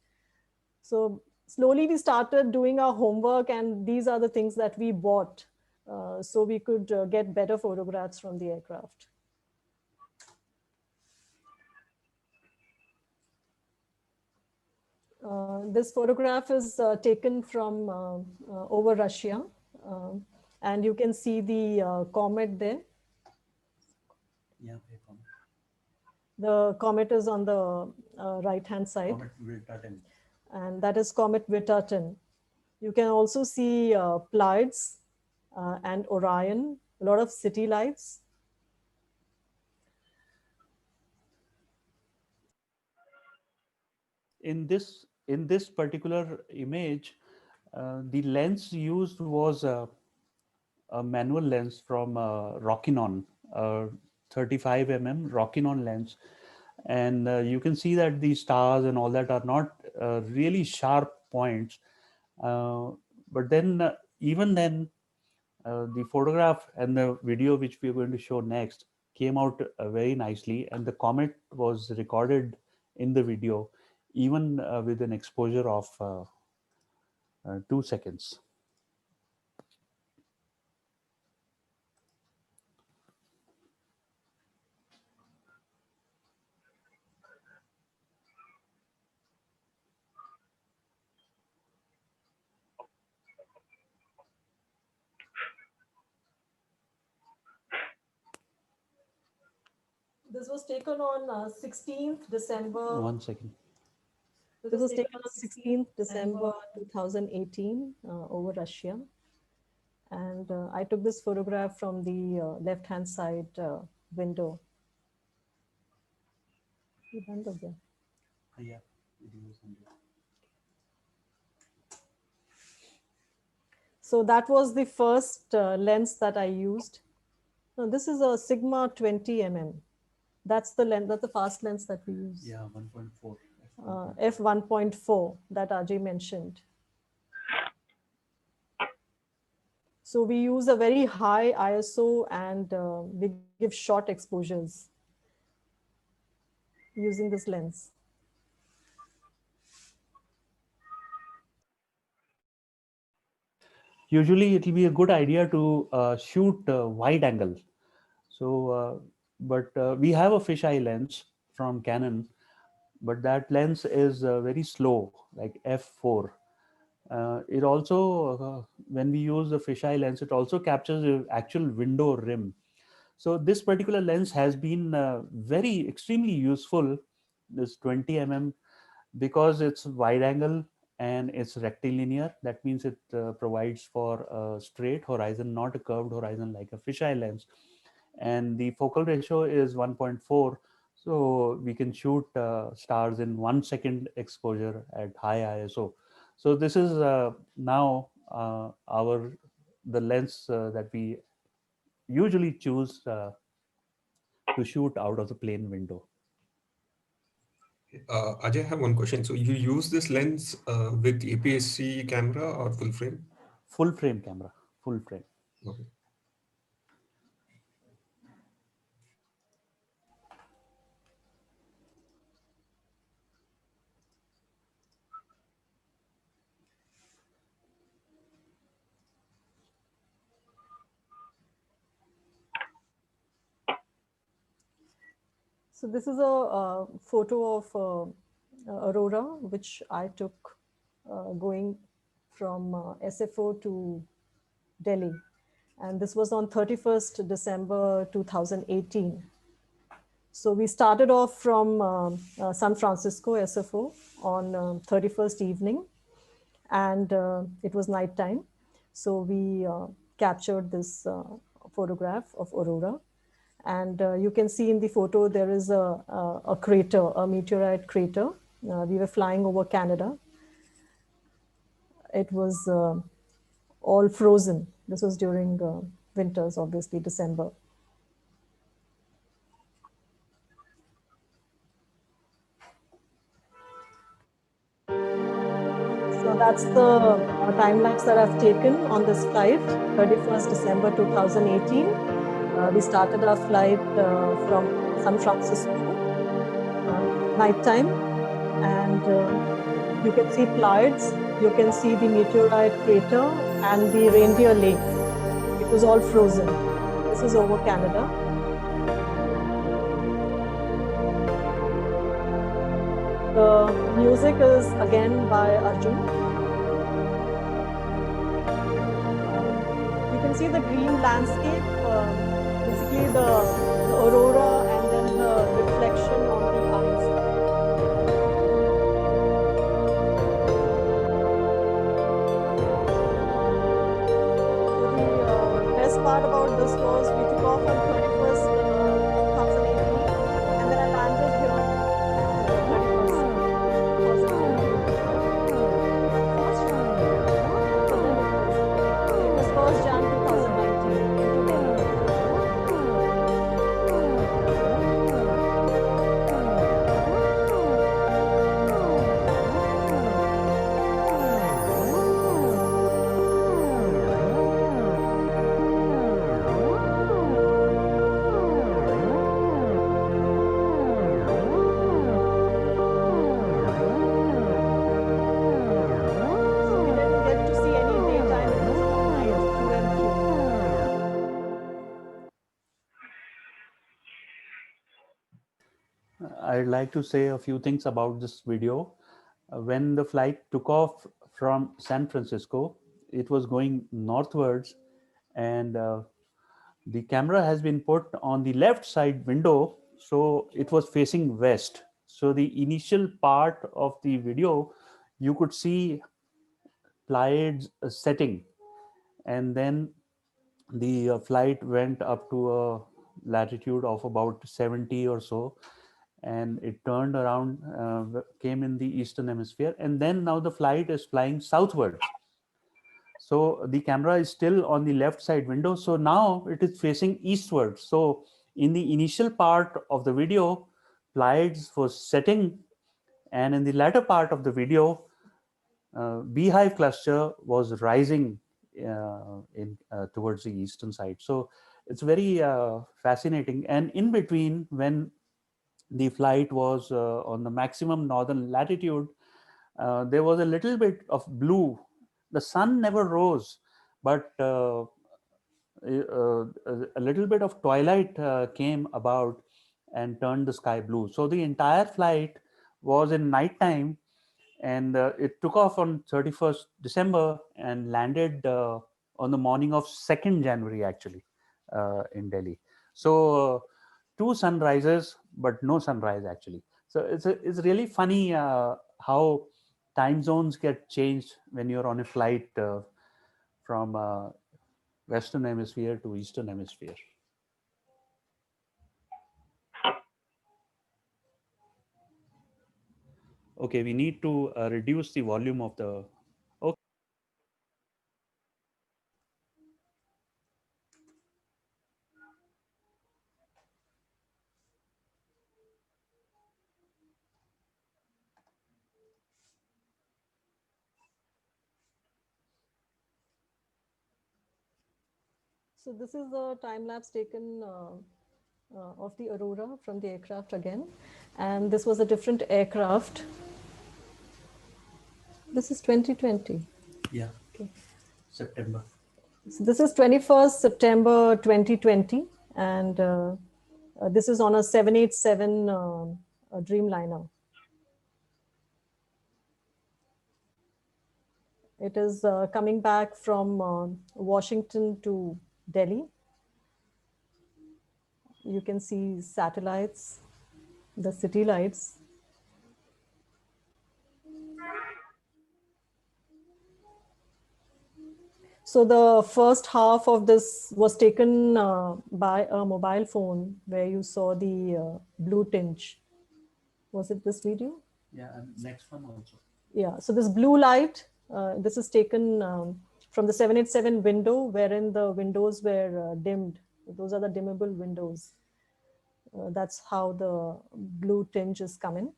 So slowly we started doing our homework, and these are the things that we bought, so we could get better photographs from the aircraft. This photograph is taken from over Russia, and you can see the comet there. Yeah, the comet is on the right-hand side. Comet Wirtaten. And that is Comet Wirtaten. You can also see Pleiades and Orion, a lot of city lights. In this particular image, the lens used was a manual lens from Rokinon, 35 Rokinon lens, and you can see that the stars and all that are not really sharp points, but then even then the photograph and the video which we are going to show next came out very nicely, and the comet was recorded in the video, even with an exposure of 2 seconds. This was taken on 16th December. 1 second. This was taken on 16th December 2018 over Russia. And I took this photograph from the left-hand side window. Yeah. So that was the first lens that I used. No, this is a Sigma 20 That's the lens, that's the fast lens that we use. Yeah, 1.4. F1.4 that Ajay mentioned. So we use a very high ISO, and we give short exposures using this lens. usually it will be a good idea to shoot wide angle. So, but we have a fisheye lens from Canon, but that lens is very slow, like f4. It also, when we use the fisheye lens, it also captures the actual window rim. So this particular lens has been very extremely useful, this 20 mm, because it's wide angle and it's rectilinear. That means it provides for a straight horizon, not a curved horizon like a fisheye lens. And the focal ratio is 1.4. So we can shoot stars in 1 second exposure at high ISO. So this is now the lens that we usually choose to shoot out of the plane window. Ajay, I have one question. So you use this lens with APS-C camera or full frame? Full frame camera, full frame. Okay. So this is a photo of aurora, which I took going from SFO to Delhi. And this was on 31st December 2018. So we started off from San Francisco SFO on 31st evening, and it was nighttime. So we captured this photograph of aurora. And you can see in the photo, there is a crater, a meteorite crater. We were flying over Canada. It was all frozen. This was during winters, obviously, December. So that's the time lapse that I've taken on this flight, 31st December 2018. We started our flight from San Francisco, nighttime, and you can see Pleiades, you can see the meteorite crater and the Reindeer Lake. It was all frozen. This is over Canada. The music is again by Arjun. You can see the green landscape, basically the aurora and then the reflection on the ice. The best part about this was we took off on 31st 2018, and then I landed here on 31st 2019. It was 1st Jan 2019 into Delhi. So we didn't get to see any daytime, it was all night through and through. I'd like to say a few things about this video. When the flight took off from San Francisco, it was going northwards, and the camera has been put on the left side window, so it was facing west. So the initial part of the video, you could see Pleiades setting, and then the flight went up to a latitude of about 70 or so, and it turned around, came in the eastern hemisphere, and then now the flight is flying southwards. So the camera is still on the left side window, so now it is facing eastward. So in the initial part of the video, Pleiades was setting, and in the latter part of the video, beehive cluster was rising towards the eastern side. So it's very fascinating. And in between, when the flight was on the maximum northern latitude, there was a little bit of blue. The sun never rose, but a little bit of twilight came about and turned the sky blue. So the entire flight was in nighttime, and it took off on 31st December and landed on the morning of 2nd January, actually, in Delhi. So two sunrises, but no sunrise, actually. So it's really funny how time zones get changed when you're on a flight from Western Hemisphere to Eastern Hemisphere. Okay, we need to reduce the volume of the. Okay. So this is the time lapse taken of the Aurora from the aircraft again. And this was a different aircraft. This is 2020. Yeah. Okay. September. So this is 21st September 2020. And this is on a 787 Dreamliner. It is coming back from Washington to Delhi. You can see satellites, the city lights. So the first half of this was taken by a mobile phone where you saw the blue tinge. Was it this video? Yeah, and next one also. Yeah, so this blue light, this is taken from the 787 window wherein the windows were dimmed. Those are the dimmable windows. That's how the blue tinge is coming,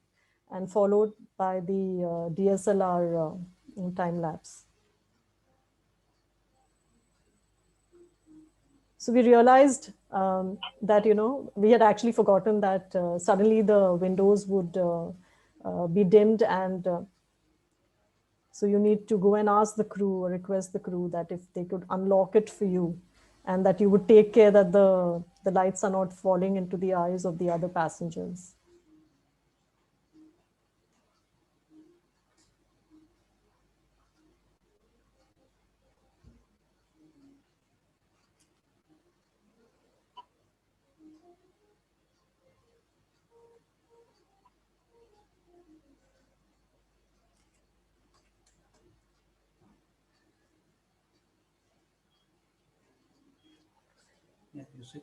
and followed by the DSLR time lapse. So we realized that, we had actually forgotten that suddenly the windows would be dimmed, and so you need to go and ask the crew or request the crew that if they could unlock it for you, and that you would take care that the lights are not falling into the eyes of the other passengers. Yeah, you see.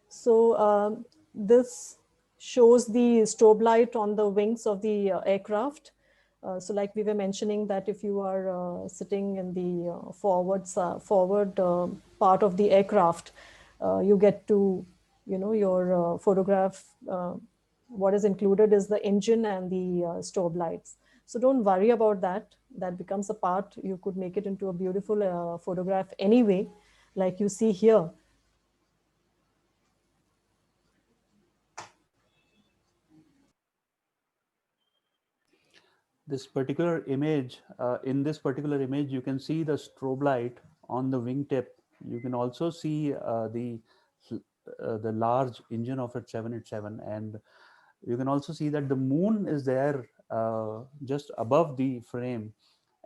So this shows the strobe light on the wings of the aircraft. So like we were mentioning that if you are sitting in the forward part of the aircraft, you get to, your photograph. What is included is the engine and the strobe lights. So don't worry about that. That becomes a part. You could make it into a beautiful photograph anyway, like you see here. This particular image, in this particular image, you can see the strobe light on the wingtip. You can also see the large engine of a 787, and you can also see that the moon is there just above the frame,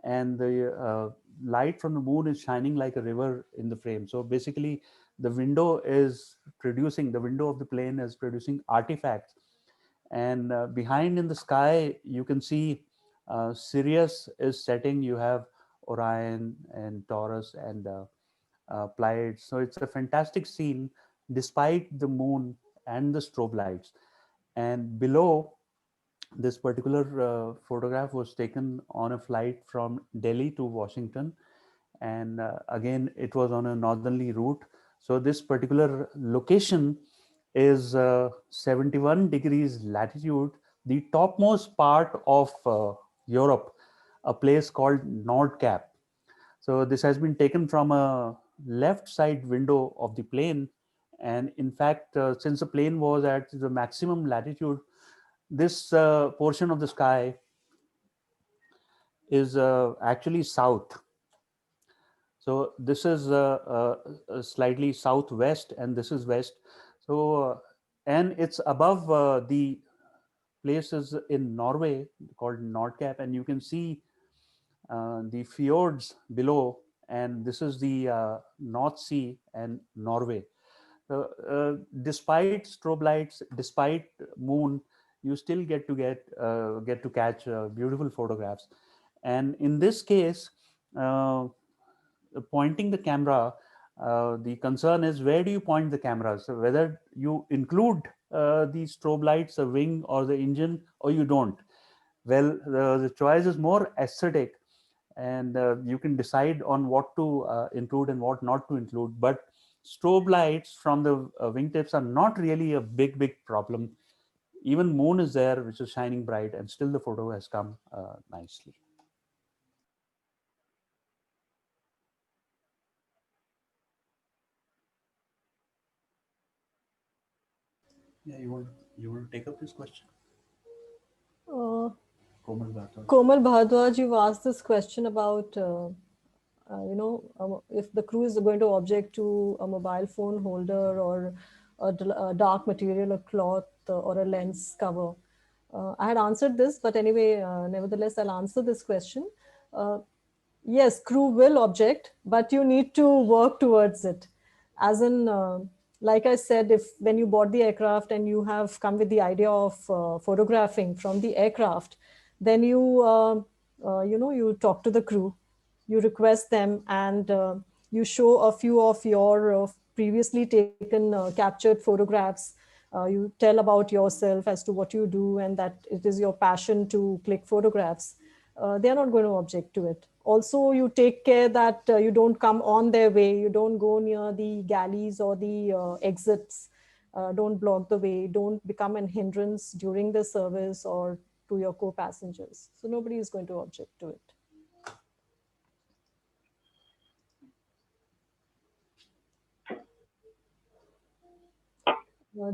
and the light from the moon is shining like a river in the frame. So basically, the window of the plane is producing artifacts, and behind in the sky you can see Sirius is setting. You have Orion and Taurus and Pleiades. So it's a fantastic scene despite the moon and the strobe lights. And below, this particular photograph was taken on a flight from Delhi to Washington, and again it was on a northerly route. So this particular location is 71 degrees latitude, the topmost part of Europe, a place called Nordkap. So this has been taken from a left side window of the plane, and in fact, since the plane was at the maximum latitude, this portion of the sky is actually south. So this is slightly southwest, and this is west. So and it's above the places in Norway called Nordkapp, and you can see the fjords below, and this is the North Sea and Norway. Despite strobe lights, despite moon, you still get to catch beautiful photographs. And in this case, pointing the camera, the concern is where do you point the camera? So whether you include the strobe lights, the wing, or the engine, or you don't. Well, the choice is more aesthetic, and you can decide on what to include and what not to include. But strobe lights from the wingtips are not really a big problem. Even moon is there, which is shining bright, and still the photo has come nicely. Yeah, you want to take up this question? Komal Bhattacharya. Komal Bhardwaj, you've asked this question about, if the crew is going to object to a mobile phone holder or a dark material, a cloth or a lens cover. I had answered this, but anyway, nevertheless, I'll answer this question. Yes, crew will object, but you need to work towards it. As in, like I said, if when you bought the aircraft and you have come with the idea of photographing from the aircraft, then you talk to the crew, you request them, and you show a few of your previously taken captured photographs. You tell about yourself as to what you do and that it is your passion to click photographs. They are not going to object to it. Also, you take care that you don't come on their way, you don't go near the galleys or the exits, don't block the way, don't become an hindrance during the service or to your co-passengers. So nobody is going to object to it.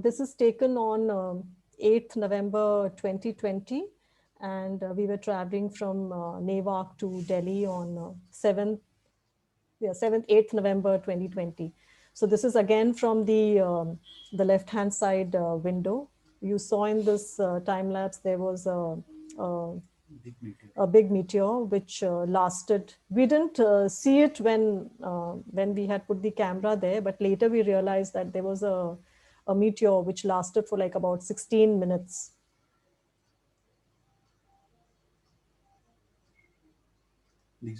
This is taken on 8th November 2020, and we were traveling from Newark to Delhi on 7th, 8th November 2020. So this is again from the left-hand side window. You saw in this time lapse there was a big meteor which lasted. We didn't see it when we had put the camera there, but later we realized that there was a meteor which lasted for like about 16 minutes. The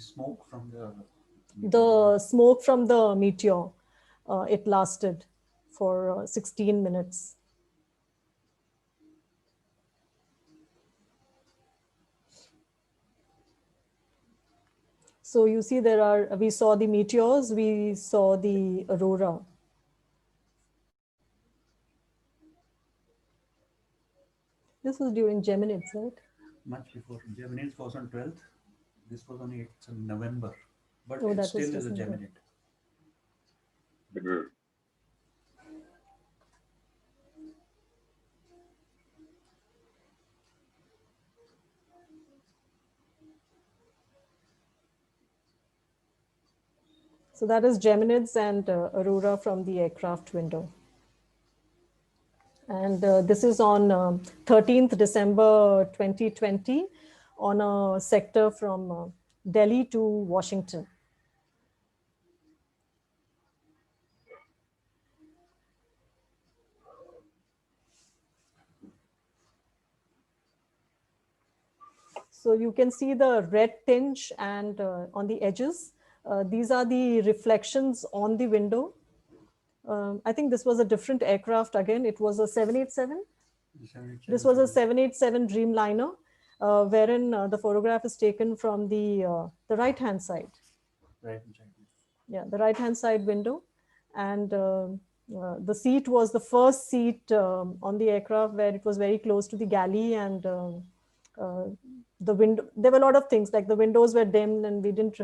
smoke from the meteor, it lasted for 16 minutes. So you see we saw the meteors, we saw the aurora. This was during Geminids, right? Much before. Geminids was on 12th. This was on 8th November. But Oh, it that still was is a December. Geminid. So that is Geminids and aurora from the aircraft window. And this is on 13th December 2020 on a sector from Delhi to Washington. So you can see the red tinge and on the edges. These are the reflections on the window. I think this was a different aircraft again. It was a 787. This was a 787 Dreamliner, wherein the photograph is taken from the right-hand side. Right-hand side. Yeah, the right-hand side window. And the seat was the first seat on the aircraft where it was very close to the galley, and the window, there were a lot of things like the windows were dimmed and we didn't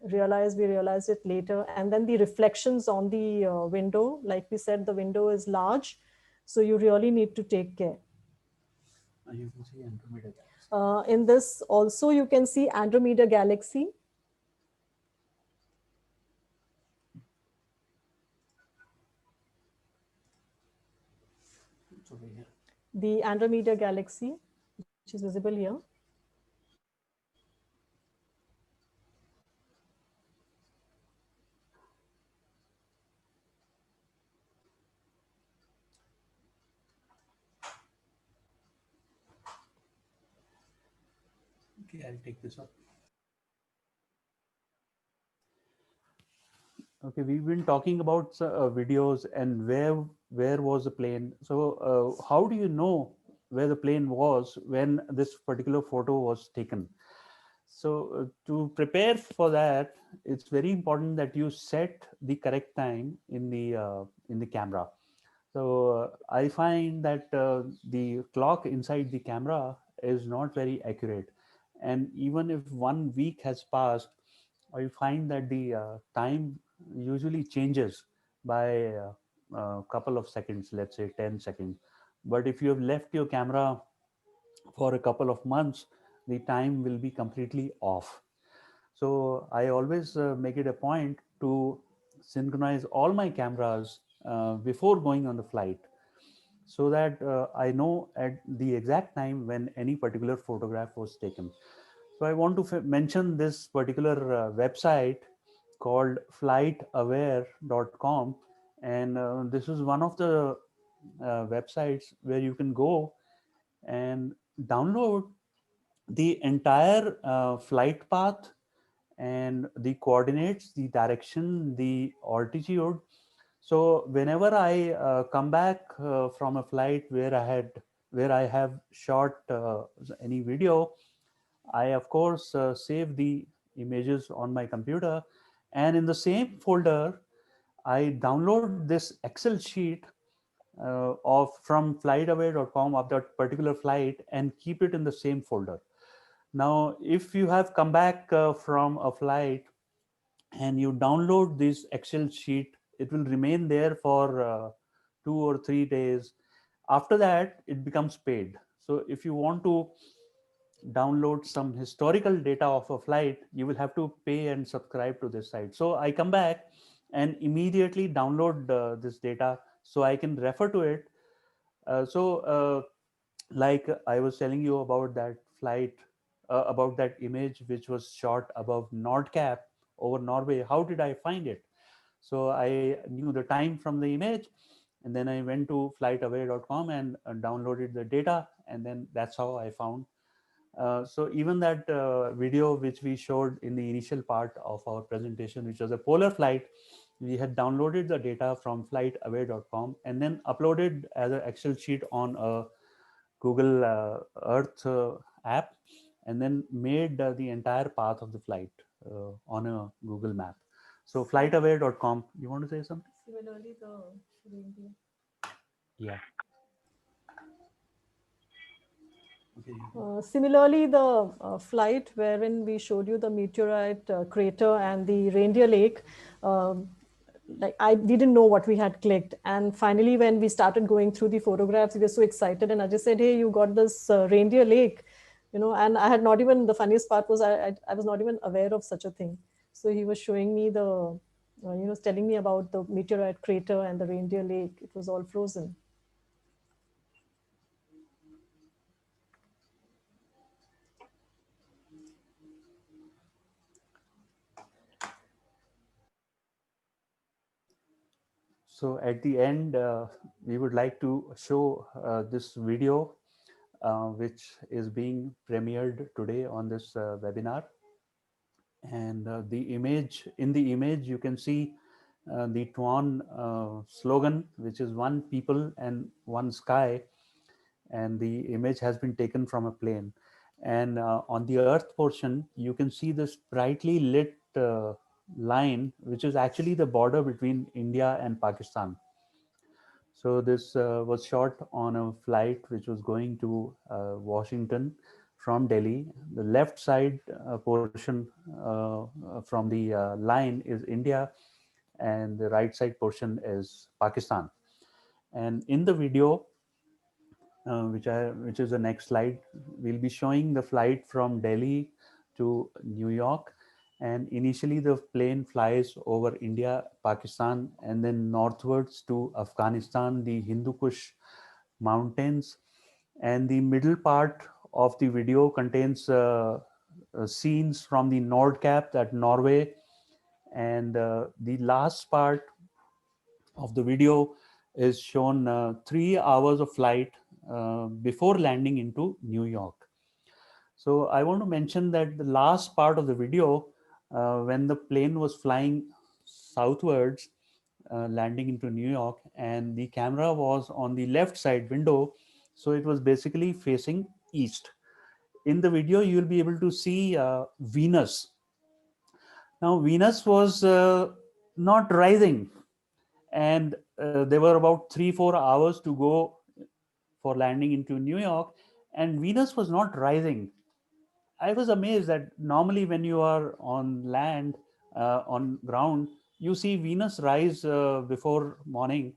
we realized it later. And then the reflections on the window, like we said, the window is large, so you really need to take care. You can see Andromeda Galaxy. In this also you can see Andromeda Galaxy. the Andromeda Galaxy, which is visible here. Okay, I'll take this up. Okay, we've been talking about videos and where was the plane. So how do you know where the plane was when this particular photo was taken? So to prepare for that, it's very important that you set the correct time in the camera. So I find that the clock inside the camera is not very accurate, and even if 1 week has passed, I find that the time usually changes by a couple of seconds, let's say 10 seconds. But if you have left your camera for a couple of months, the time will be completely off. So I always make it a point to synchronize all my cameras before going on the flight, so that I know at the exact time when any particular photograph was taken. So I want to mention this particular website called flightaware.com, and this is one of the websites where you can go and download the entire flight path and the coordinates, the direction, the altitude. So whenever I come back from a flight where I have shot any video, I of course save the images on my computer, and in the same folder I download this Excel sheet of from flightaware.com of that particular flight and keep it in the same folder. Now, if you have come back from a flight and you download this Excel sheet, it will remain there for 2 or 3 days. After that, it becomes paid. So if you want to download some historical data of a flight, you will have to pay and subscribe to this site. So I come back and immediately download this data so I can refer to it. Like I was telling you about that flight, about that image which was shot above Nordkapp over Norway. How did I find it? So I knew the time from the image, and then I went to flightaware.com and downloaded the data, and then that's how I found. So even that video which we showed in the initial part of our presentation, which was a polar flight, we had downloaded the data from flightaware.com and then uploaded as an Excel sheet on a Google Earth app, and then made the entire path of the flight on a Google map. So flightaware.com. You want to say something? Similarly, the reindeer. Yeah. Okay. Similarly, the flight wherein we showed you the meteorite crater and the reindeer lake, like we didn't know what we had clicked. And finally, when we started going through the photographs, we were so excited. And I just said, hey, you got this reindeer lake, and I had not even, the funniest part was I was not even aware of such a thing. So he was showing me the, telling me about the meteorite crater and the reindeer lake. It was all frozen. So at the end, we would like to show this video, which is being premiered today on this webinar. And in the image, you can see the Tuan slogan, which is one people and one sky. And the image has been taken from a plane. And on the earth portion, you can see this brightly lit line, which is actually the border between India and Pakistan. So this was shot on a flight which was going to Washington from Delhi. The left side portion from the line is India, and the right side portion is Pakistan. And in the video, which is the next slide, we'll be showing the flight from Delhi to New York. And initially the plane flies over India, Pakistan, and then northwards to Afghanistan, the Hindu Kush mountains, and the middle part of the video contains scenes from the Nordkapp, that Norway, and the last part of the video is shown 3 hours of flight before landing into New York. So I want to mention that the last part of the video, when the plane was flying southwards, landing into New York, and the camera was on the left side window, so it was basically facing east. In the video, you will be able to see Venus. Now, Venus was not rising, and there were about 3-4 hours to go for landing into New York, and Venus was not rising. I was amazed that normally when you are on land, on ground, you see Venus rise before morning,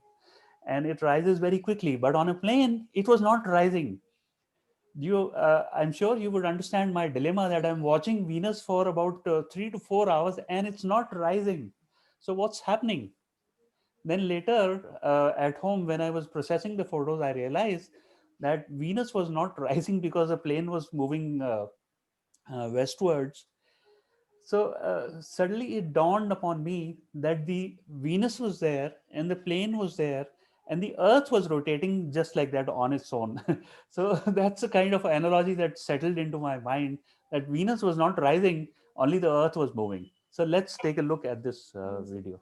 and it rises very quickly. But on a plane, it was not rising. I'm sure you would understand my dilemma that I'm watching Venus for about 3 to 4 hours, and it's not rising. So what's happening? Then later at home, when I was processing the photos, I realized that Venus was not rising because the plane was moving westwards. So suddenly it dawned upon me that the Venus was there and the plane was there and the Earth was rotating just like that on its own. So that's a kind of analogy that settled into my mind, that Venus was not rising, only the Earth was moving. So let's take a look at this video.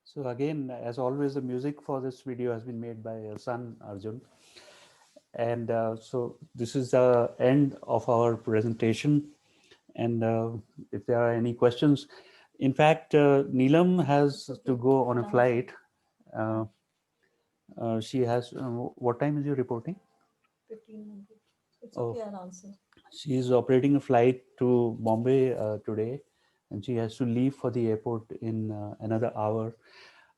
So again, as always, the music for this video has been made by son Arjun. And so this is the end of our presentation. And if there are any questions, in fact, Neelam has to go on a flight. She has, what time is you reporting? 1500. It's Oh. okay, I'll answer. She is operating a flight to Bombay today, and she has to leave for the airport in another hour.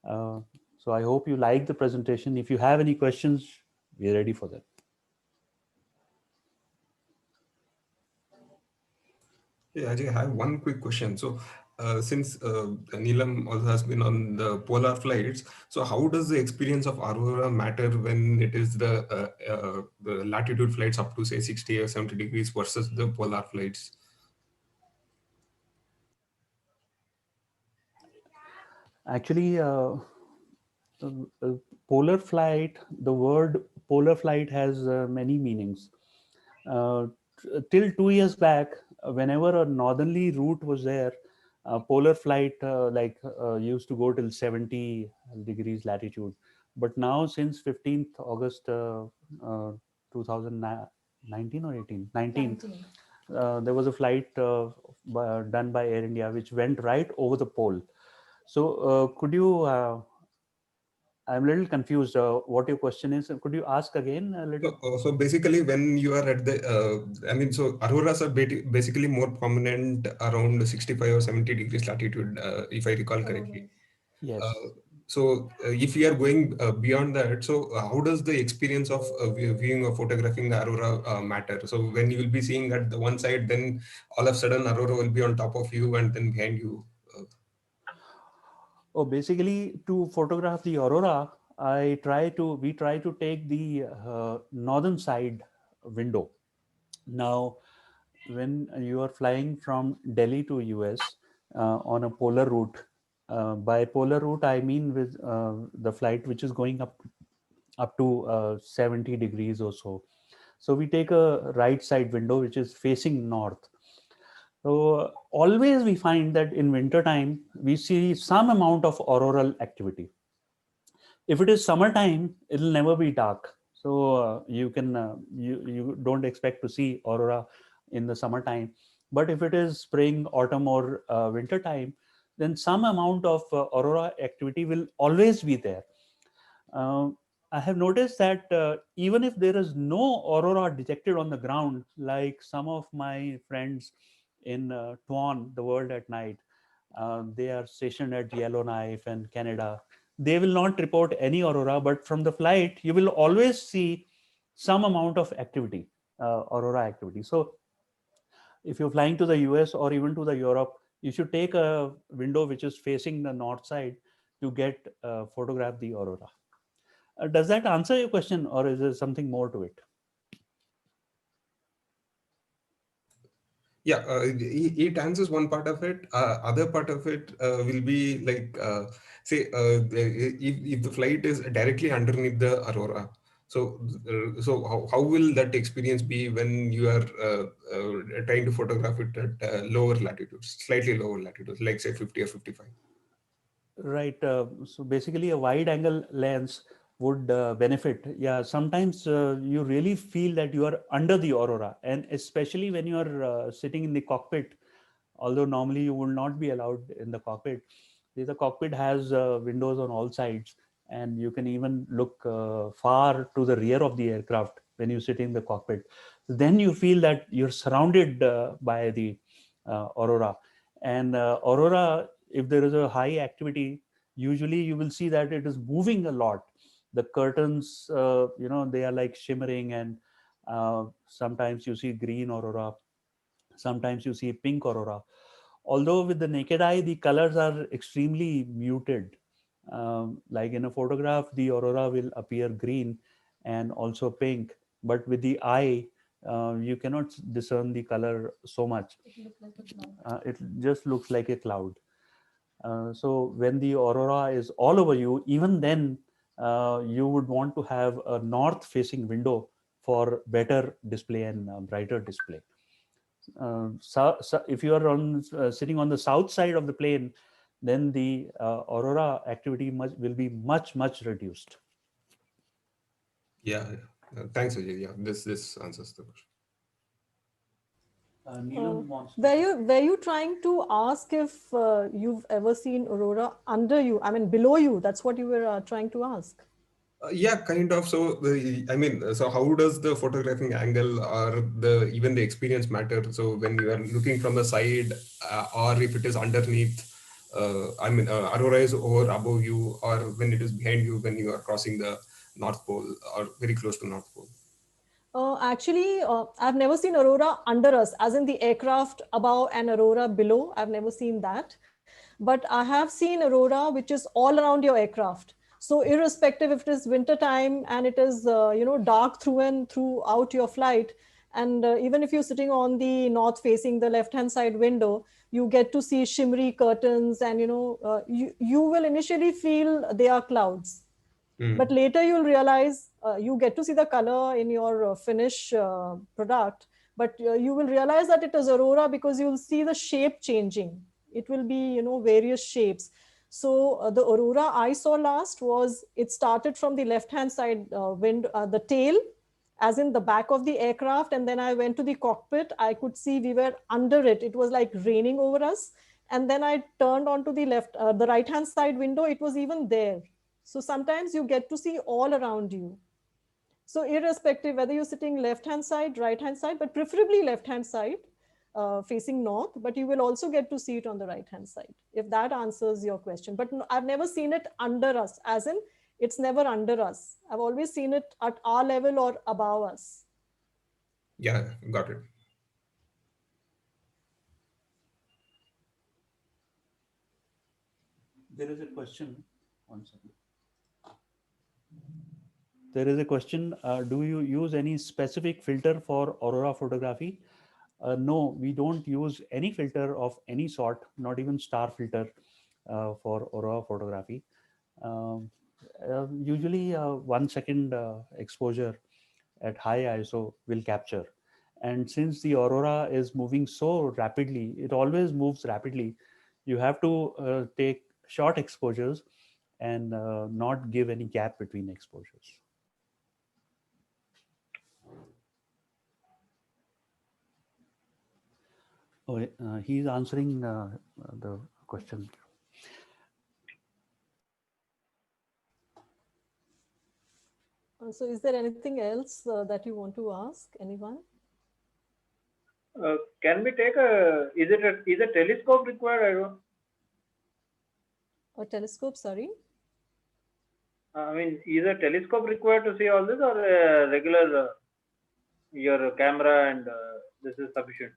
So I hope you like the presentation. If you have any questions, we're ready for that. Yeah, Ajay, I have one quick question. So since Neelam also has been on the polar flights, so how does the experience of aurora matter when it is the latitude flights up to say 60 or 70 degrees versus the polar flights? Actually, uh, uh, polar flight, the word polar flight has many meanings. Till 2 years back, whenever a northerly route was there, polar flight used to go till 70 degrees latitude. But now, since 15th August uh, 2019 or 18, 19, there was a flight done by Air India which went right over the pole. So, could you? I'm a little confused. What your question is? Could you ask again a little? So basically, when you are at the, I mean, so auroras are basically more prominent around 65 or 70 degrees latitude, if I recall correctly. Yes. Uh, so if we are going beyond that, so how does the experience of viewing or photographing the aurora matter? So when you will be seeing at the one side, then all of a sudden aurora will be on top of you and then behind you. Oh, basically, to photograph the aurora, we try to take the northern side window. Now, when you are flying from Delhi to US on a polar route, by polar route I mean with the flight which is going up to 70 degrees or so. So we take a right side window which is facing north. So always we find that in winter time we see some amount of auroral activity. If it is summertime, it'll never be dark. So you don't expect to see aurora in the summertime. But if it is spring, autumn, or winter time, then some amount of aurora activity will always be there. Uh, I have noticed that even if there is no aurora detected on the ground, like some of my friends in Tuan, the world at night, they are stationed at Yellowknife and Canada. They will not report any aurora, but from the flight, you will always see some amount of activity, aurora activity. So if you're flying to the US or even to the Europe, you should take a window which is facing the north side to get photograph the aurora. Does that answer your question, or is there something more to it? Yeah, it answers one part of it. Other part of it will be like, say, if the flight is directly underneath the aurora. So how will that experience be when you are trying to photograph it at lower latitudes, slightly lower latitudes, like say 50 or 55? Right. So basically, a wide angle lens would benefit. Yeah, sometimes you really feel that you are under the aurora, and especially when you are sitting in the cockpit. Although normally you would not be allowed in the cockpit, the cockpit has windows on all sides, and you can even look far to the rear of the aircraft when you sit in the cockpit. Then you feel that you're surrounded by the aurora, and aurora, if there is a high activity, usually you will see that it is moving a lot. The curtains, they are like shimmering, and sometimes you see green aurora, sometimes you see pink aurora. Although with the naked eye the colors are extremely muted, like in a photograph the aurora will appear green and also pink, but with the eye you cannot discern the color so much. It just looks like a cloud. So when the aurora is all over you, even then you would want to have a north facing window for better display and brighter display. So if you are sitting on the south side of the plane, then the aurora activity will be much reduced. Yeah, yeah. Thanks, Ajay. Yeah, this answers the question. Neelam wants to Were you trying to ask if you've ever seen aurora under you? I mean, below you. That's what you were trying to ask. Yeah, kind of. So I mean, so how does the photographing angle or the even the experience matter? So when you are looking from the side, or if it is underneath, I mean, aurora is over above you, or when it is behind you when you are crossing the North Pole or very close to North Pole. Actually, I've never seen aurora under us, as in the aircraft above and aurora below. I've never seen that. But I have seen aurora which is all around your aircraft. So irrespective if it is winter time and it is dark through and throughout your flight, and even if you're sitting on the north facing the left hand side window, you get to see shimmery curtains, and you will initially feel they are clouds. But later you'll realize you get to see the color in your finish product, but you will realize that it is aurora because you'll see the shape changing. It will be various shapes. So the aurora I saw last was, it started from the left hand side the tail, as in the back of the aircraft, and then I went to the cockpit. I could see we were under it. It was like raining over us. And then I turned onto the right hand side window. It was even there. So sometimes you get to see all around you. So irrespective whether you're sitting left hand side, right hand side, but preferably left hand side facing north, but you will also get to see it on the right hand side, if that answers your question. But I've never seen it under us, as in it's never under us. I've always seen it at our level or above us. Yeah, got it. There is a question. One second. There is a question. Do you use any specific filter for aurora photography? No, we don't use any filter of any sort, not even star filter for aurora photography. Usually 1 second exposure at high ISO will capture. And since the aurora is moving so rapidly, it always moves rapidly, you have to take short exposures and not give any gap between exposures. Oh, he's answering the question. So is there anything else that you want to ask anyone? Can we take is a telescope required? I don't. A telescope, sorry? I mean, is a telescope required to see all this, or a regular your camera and this is sufficient?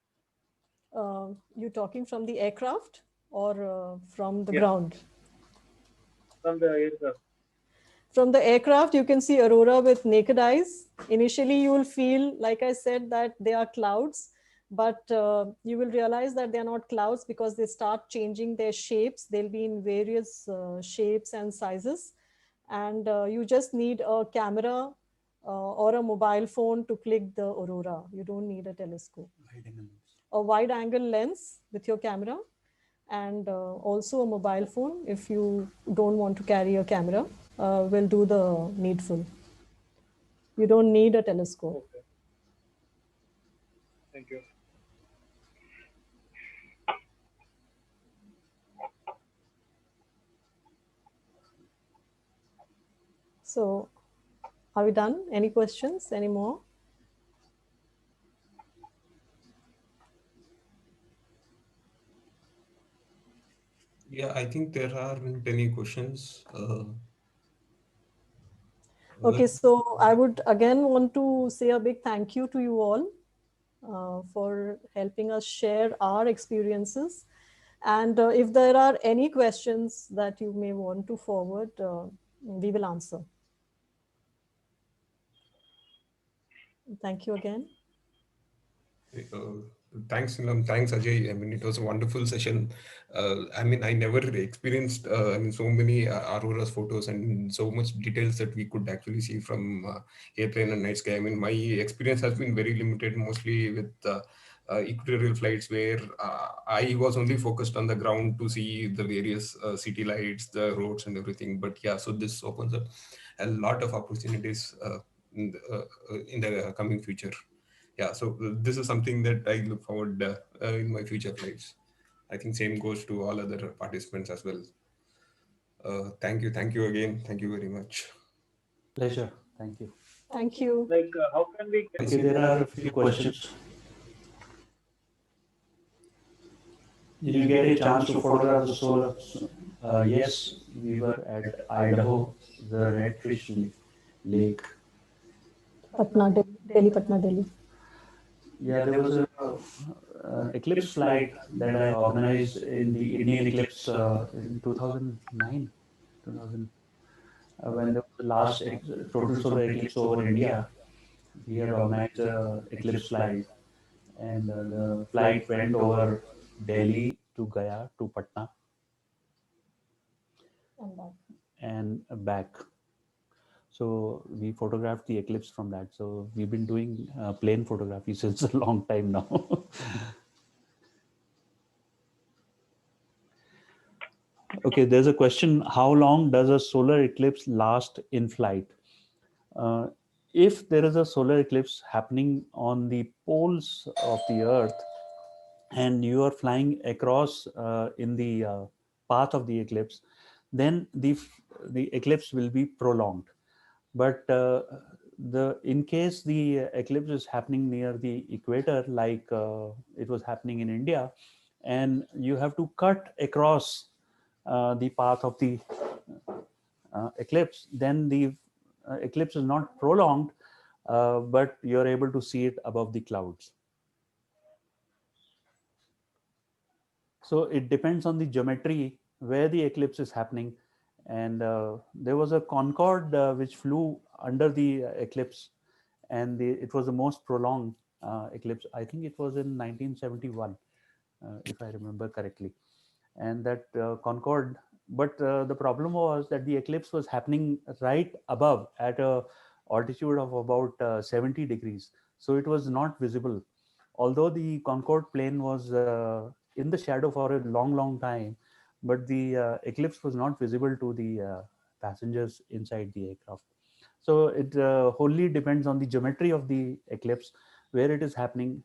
You're talking from the aircraft or from the ground? From the aircraft. From the aircraft, you can see aurora with naked eyes. Initially, you will feel, like I said, that they are clouds, but you will realize that they are not clouds because they start changing their shapes. They'll be in various shapes and sizes. And you just need a camera or a mobile phone to click the aurora. You don't need a telescope. A wide angle lens with your camera, and also a mobile phone if you don't want to carry a camera. Will do the needful. You don't need a telescope. Okay. Thank you. So, are we done? Any questions? Any more? Yeah, I think there aren't any questions. Okay, so I would again want to say a big thank you to you all for helping us share our experiences. And if there are any questions that you may want to forward, we will answer. Thank you again. Thanks, Neelam. Thanks, Ajay. I mean, it was a wonderful session. I mean, I never experienced so many aurora's photos and so much details that we could actually see from airplane and night sky. I mean, my experience has been very limited, mostly with equatorial flights, where I was only focused on the ground to see the various city lights, the roads, and everything. But yeah, so this opens up a lot of opportunities in the coming future. Yeah, so this is something that I look forward in my future flights. I think same goes to all other participants as well. Thank you again. Thank you very much. Pleasure. Thank you. Thank you. Like, how can we? Okay, there are a few questions. Did you get a chance to photograph the solar? Yes, we were at Idaho, the Redfish Lake. Patna, Delhi, Patna, Delhi. Yeah, there was a eclipse flight that I organized in the Indian eclipse in 2009, 2000, when there was the last total solar eclipse over India. We had organized a eclipse flight, and the flight went over Delhi to Gaya to Patna and back. So we photographed the eclipse from that. So we've been doing plane photography since a long time now. Okay, there's a question. How long does a solar eclipse last in flight? Uh, if there is a solar eclipse happening on the poles of the Earth and you are flying across in the path of the eclipse, then the eclipse will be prolonged. But the in case the eclipse is happening near the equator, like it was happening in India, and you have to cut across the path of the eclipse, then the eclipse is not prolonged, but you're able to see it above the clouds. So it depends on the geometry where the eclipse is happening. And there was a Concorde which flew under the eclipse, and it was the most prolonged eclipse. I think it was in 1971, if I remember correctly. And that Concorde, but the problem was that the eclipse was happening right above at a altitude of about 70 degrees. So it was not visible. Although the Concorde plane was in the shadow for a long, long time, but the eclipse was not visible to the passengers inside the aircraft. So it wholly depends on the geometry of the eclipse, where it is happening,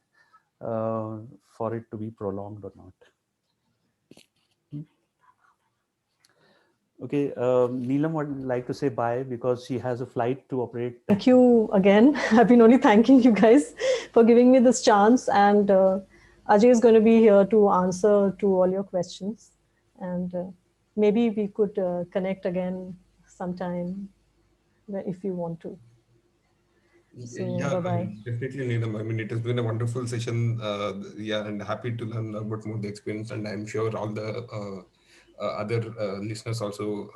for it to be prolonged or not. Okay, Neelam would like to say bye because she has a flight to operate. Thank you again. I've been only thanking you guys for giving me this chance. And Ajay is going to be here to answer to all your questions. And maybe we could connect again sometime if you want to. So, Yeah, bye-bye. definitely, Neelam. I mean, it has been a wonderful session. Yeah, and happy to learn about more the experience. And I'm sure all the other listeners also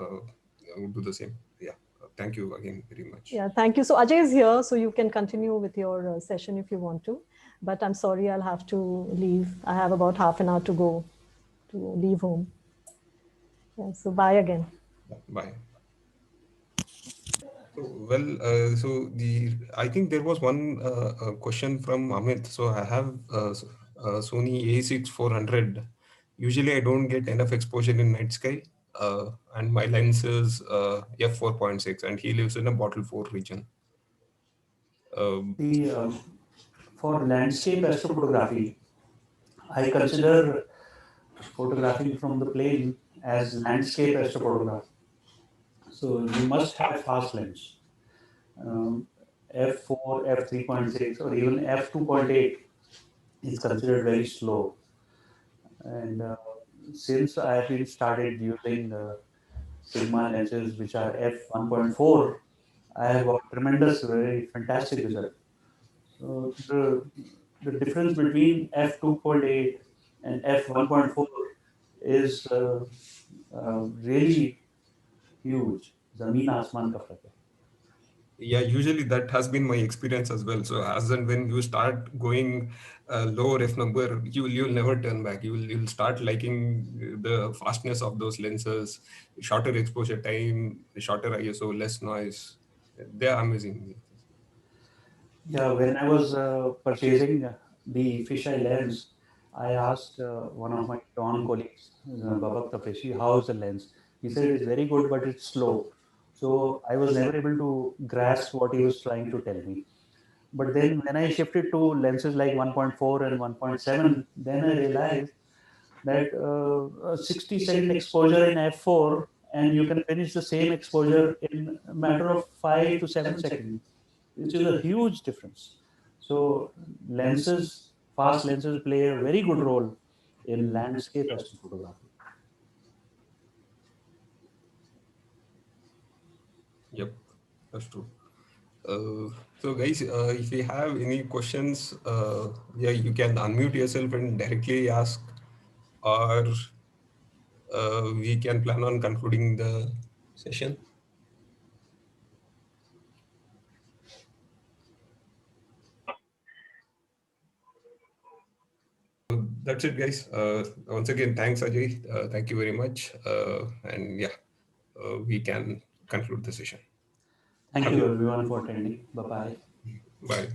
would do the same. Yeah, thank you again very much. Yeah, thank you. So Ajay is here, so you can continue with your session if you want to. But I'm sorry, I'll have to leave. I have about half an hour to go to leave home. Yeah, so bye again. Bye. So, well, I think there was one question from Amit. So I have Sony A6 400. Usually, I don't get enough exposure in night sky, and my lens is f4.6, and he lives in a bottle 4 region. The for landscape astrophotography, I consider photographing from the plane as landscape astrophotography. So you must have fast lens. F4, f3.6, or even f2.8 is considered very slow. And since I have been started using Sigma lenses, which are f1.4, I have got tremendous, very fantastic result. So the difference between f2.8 and f1.4 is really huge. Zameen Asman ka fark hai. Yeah, usually that has been my experience as well. So as and when you start going lower f number, you'll never turn back. You'll start liking the fastness of those lenses, shorter exposure time, shorter ISO, less noise. They are amazing. Yeah, when I was purchasing the fisheye lens, I asked one of my Don colleagues, Babak Tapeshi, how is the lens? He said it's very good, but it's slow. So I was never able to grasp what he was trying to tell me. But then when I shifted to lenses like 1.4 and 1.7, then I realized that a 60-second exposure in f4 and you can finish the same exposure in a matter of 5 to 7 seconds, which is a huge difference. So lenses, fast lenses play a very good role in landscape astrophotography. Yep, that's true. So guys, if you have any questions, yeah, you can unmute yourself and directly ask, or we can plan on concluding the session. That's it, guys. Once again, thanks, Ajay. Thank you very much. And yeah, we can conclude the session. Thank you everyone for attending. Bye bye. Bye.